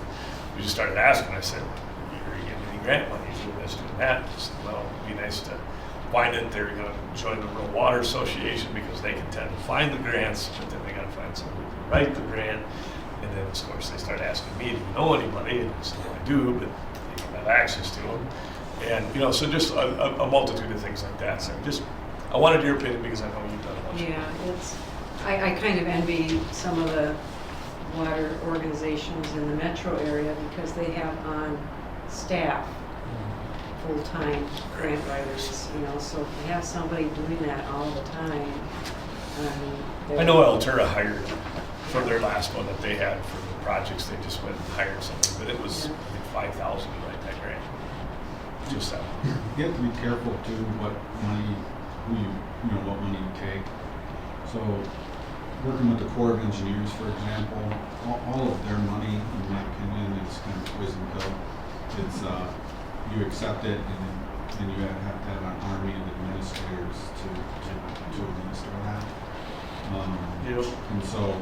we just started asking, I said, are you getting any grant money doing this, doing that? He said, well, it'd be nice to find it. They're going to join the Whitewater Association because they can tend to find the grants, but then they got to find somebody who can write the grant. And then, of course, they started asking me, do you know anybody? And I said, well, I do, but they don't have access to them. And, so just a multitude of things like that. So I wanted your opinion because I know you've done a bunch. Yeah, I kind of envy some of the water organizations in the metro area because they have on staff full-time grant writers, so if you have somebody doing that all the time. I know Altura hired for their last one that they had for the projects, they just went and hired somebody, but it was, I think, $5,000 to write that grant. Just that. You have to be careful too what money you take. So working with the Corps of Engineers, for example, all of their money, in my opinion, is kind of poison pill. It's you accept it, and then you have to have an army of administrators to administer that. And so,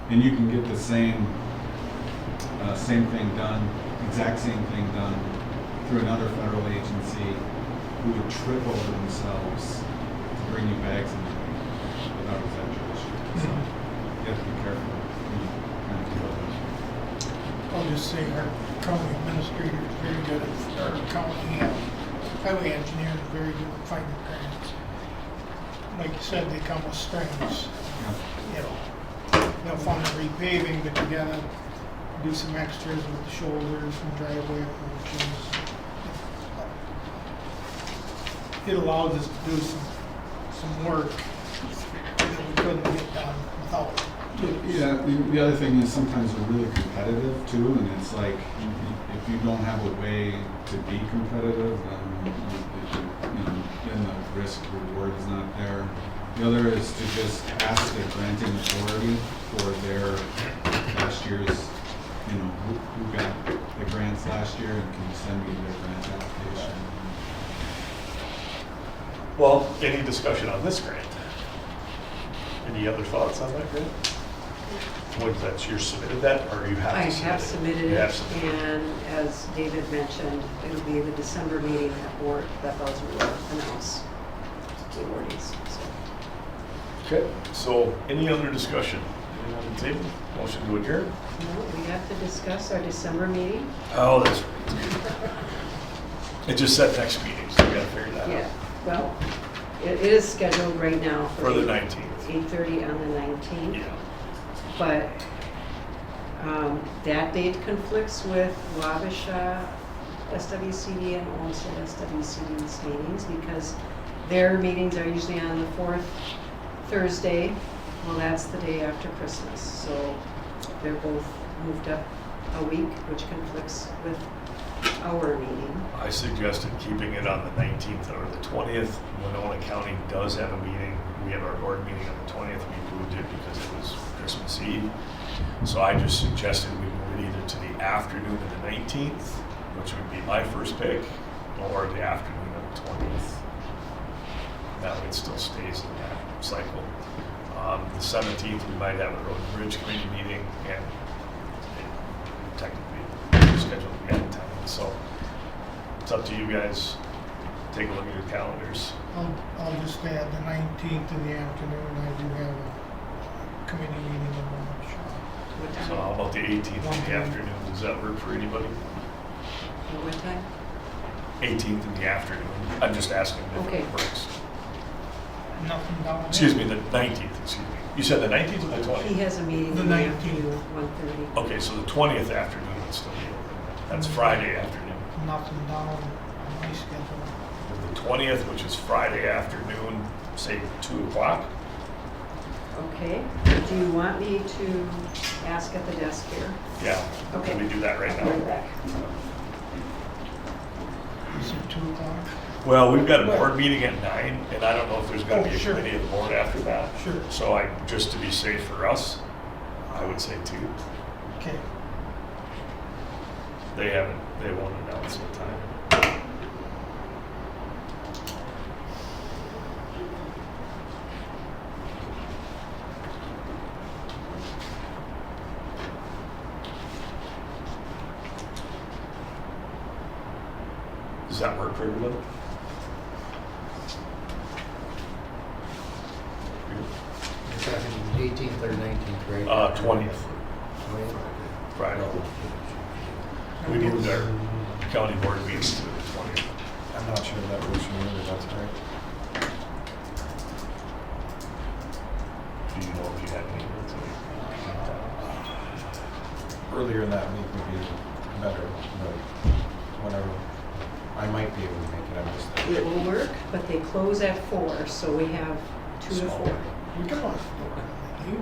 and you can get the same thing done, exact same thing done through another federal agency who would trip over themselves to bring you bags in without exaggeration. So you have to be careful when you kind of deal with it. I'll just say our county administrator is very good at, our county highway engineer is very good at finding grants. Like you said, they come with strings. They'll fund the repaving, but you gotta do some extras with the shoulders and driveway approaches. It allows us to do some work that we couldn't get done without it. Yeah, the other thing is sometimes we're really competitive too, and it's like if you don't have a way to be competitive, then the risk reward is not there. The other is to just ask the granting authority for their last year's, who got the grants last year, and can you send me their grant application? Well, any discussion on this grant? Any other thoughts on that grant? What is that, you submitted that, or you have I to submit it? have submitted You have it, submitted it. and as David mentioned, it'll be the December meeting that those will announce the awardees. Okay, so any other discussion? Anyone on the table? Motion to adjourn? No, we have to discuss our December meeting. Oh, that's right. It just said next meeting, so we gotta figure that Yeah, out. well, it is scheduled right now For the 19th. 8:30 on the 19th. Yeah. But that date conflicts with Wabasha SWCD and also SWCD's meetings because their meetings are usually on the fourth Thursday. Well, that's the day after Christmas. So they're both moved up a week, which conflicts with our meeting. I suggested keeping it on the 19th or the 20th. Winona County does have a meeting. We have our board meeting on the 20th. We moved it because it was Christmas Eve. So I just suggested we move it either to the afternoon of the 19th, which would be my first pick, or the afternoon of the 20th. That way it still stays in that cycle. The 17th, we might have a road and bridge committee meeting, and technically scheduled to be out of town. So it's up to you guys. Take a look at your calendars. I'll just add the 19th in the afternoon, I do have a committee meeting in March. What So how time? about the 18th in the afternoon? Does that work for anybody? What time? 18th in the afternoon. I'm just asking if Okay. it works. Nothing down there? Excuse me, the 19th, excuse me. You said the 19th or the He 20th? has a meeting The in the 19th. afternoon, 1:30. Okay, so the 20th afternoon would still be open. That's Friday afternoon. Nothing down on my schedule. The 20th, which is Friday afternoon, say 2 o'clock. Okay. Do you want me to ask at the desk here? Yeah. Okay. Can we do that right I'll be right now? back. Is it 2 o'clock? Well, we've got a board meeting at 9, and I don't know if there's going to Oh, be a sure. committee of the board after that. Sure. So just to be safe for us, I would say 2. Okay. They won't announce the time. Does that work for everybody? You're talking 18th or 19th, right? 20th, Friday. We moved our county board meetings to the 20th. I'm not sure that works for me, but that's all right. Do you know if you had any? Earlier in that week would be better, but whatever. I might be able to make it, I'm just. It will work, but they close at 4, so we have 2 to 4. We can watch you.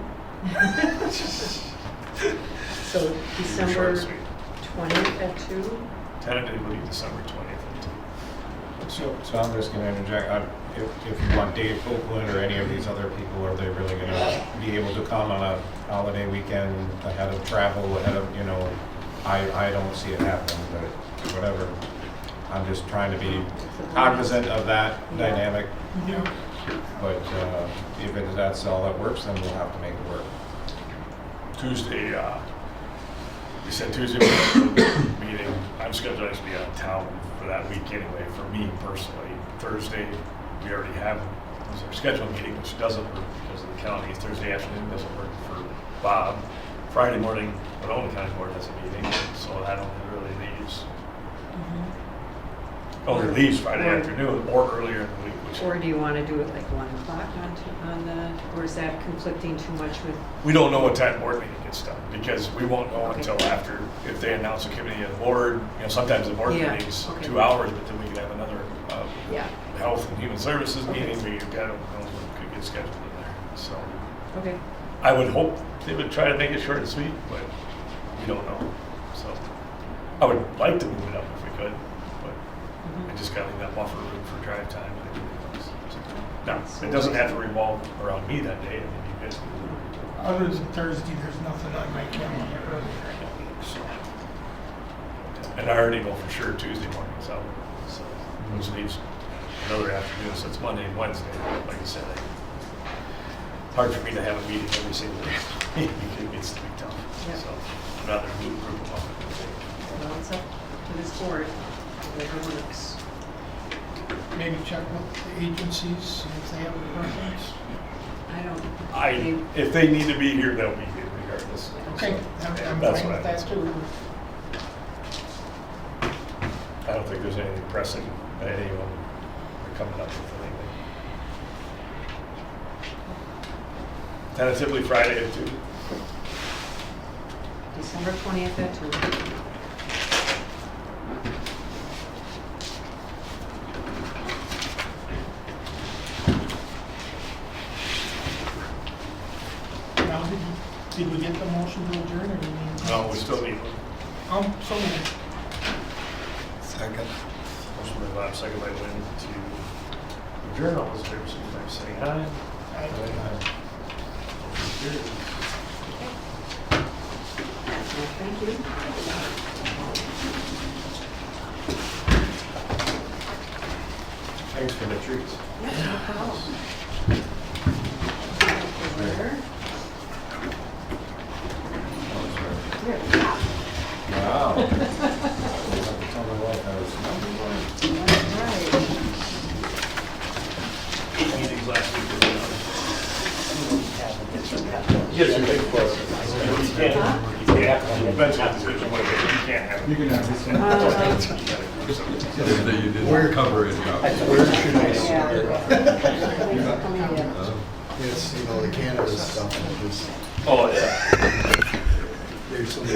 So Short December and sweet. 20th at 2? Tentatively December 20th. So I'm just gonna interject, if you want Dave Oakland or any of these other people, are they really gonna be able to come on a holiday weekend ahead of travel, ahead of, I don't see it happening, but whatever. I'm just trying to be cognizant of that Yeah. dynamic, Yeah. but if that's all that works, then we'll have to make it work. Tuesday, you said Tuesday meeting, I'm scheduled to be out of town for that week anyway, for me personally. Thursday, we already have, was our scheduled meeting, which doesn't work because of the county. Thursday afternoon doesn't work for Bob. Friday morning, Winona County Board has a meeting, so that only really leaves, Friday Or- afternoon or earlier in the week, which Or do you want to do it like 1 o'clock on the, or is that conflicting too much with? we don't know what time board meeting gets done, because we won't know Okay. until after, if they announce a committee of the board. Sometimes the board Yeah, meeting's okay. 2 hours, but then we could have another Yeah, Health and Human Services Okay. meeting, where you've got, what could get scheduled in there. So okay. I would hope they would try to make it short and sweet, but we don't know. So I would like to move it up if we could, but I Mhm. just gotta leave that buffer room for drive time and everything else. Now, it doesn't have to revolve around me that day, I mean, you guys can do it. Other than Thursday, there's nothing on my calendar earlier in the week, so. And I already know for sure Tuesday morning's out, so, which leaves another afternoon, so it's Monday and Wednesday. Like I said, hard for me to have a meeting every single day. It gets to be tough. Yep. So I'd rather group them up. Well, it's up to this board, whatever works. Maybe check with the agencies, see if they have a preference. I don't. If they need to be here, they'll be here regardless. Okay, So, I'm that's fine what with I that too. I don't think there's anything pressing that anyone are coming up with anything. Tentatively Friday at 2. December 20th at 2. Now, did we get the motion to adjourn or do we need? No, we still need one. So moved. Second. Motion by Bob, second by Lynn to adjourn. All those in favor, signify by saying aye. Aye. Motion carries. Thank you. Thanks for the treats. Yeah, no problem. There. Here. Wow. You'll have to tell my wife I was number one. All right. 8 meetings last week. Yes, you can. Eventually, the decision might be, you can't have it. You can have this one. You did cover it, Where should I start? Thanks for coming in. It's, you know, the cannabis stuff, and it just, Oh, yeah. there's so many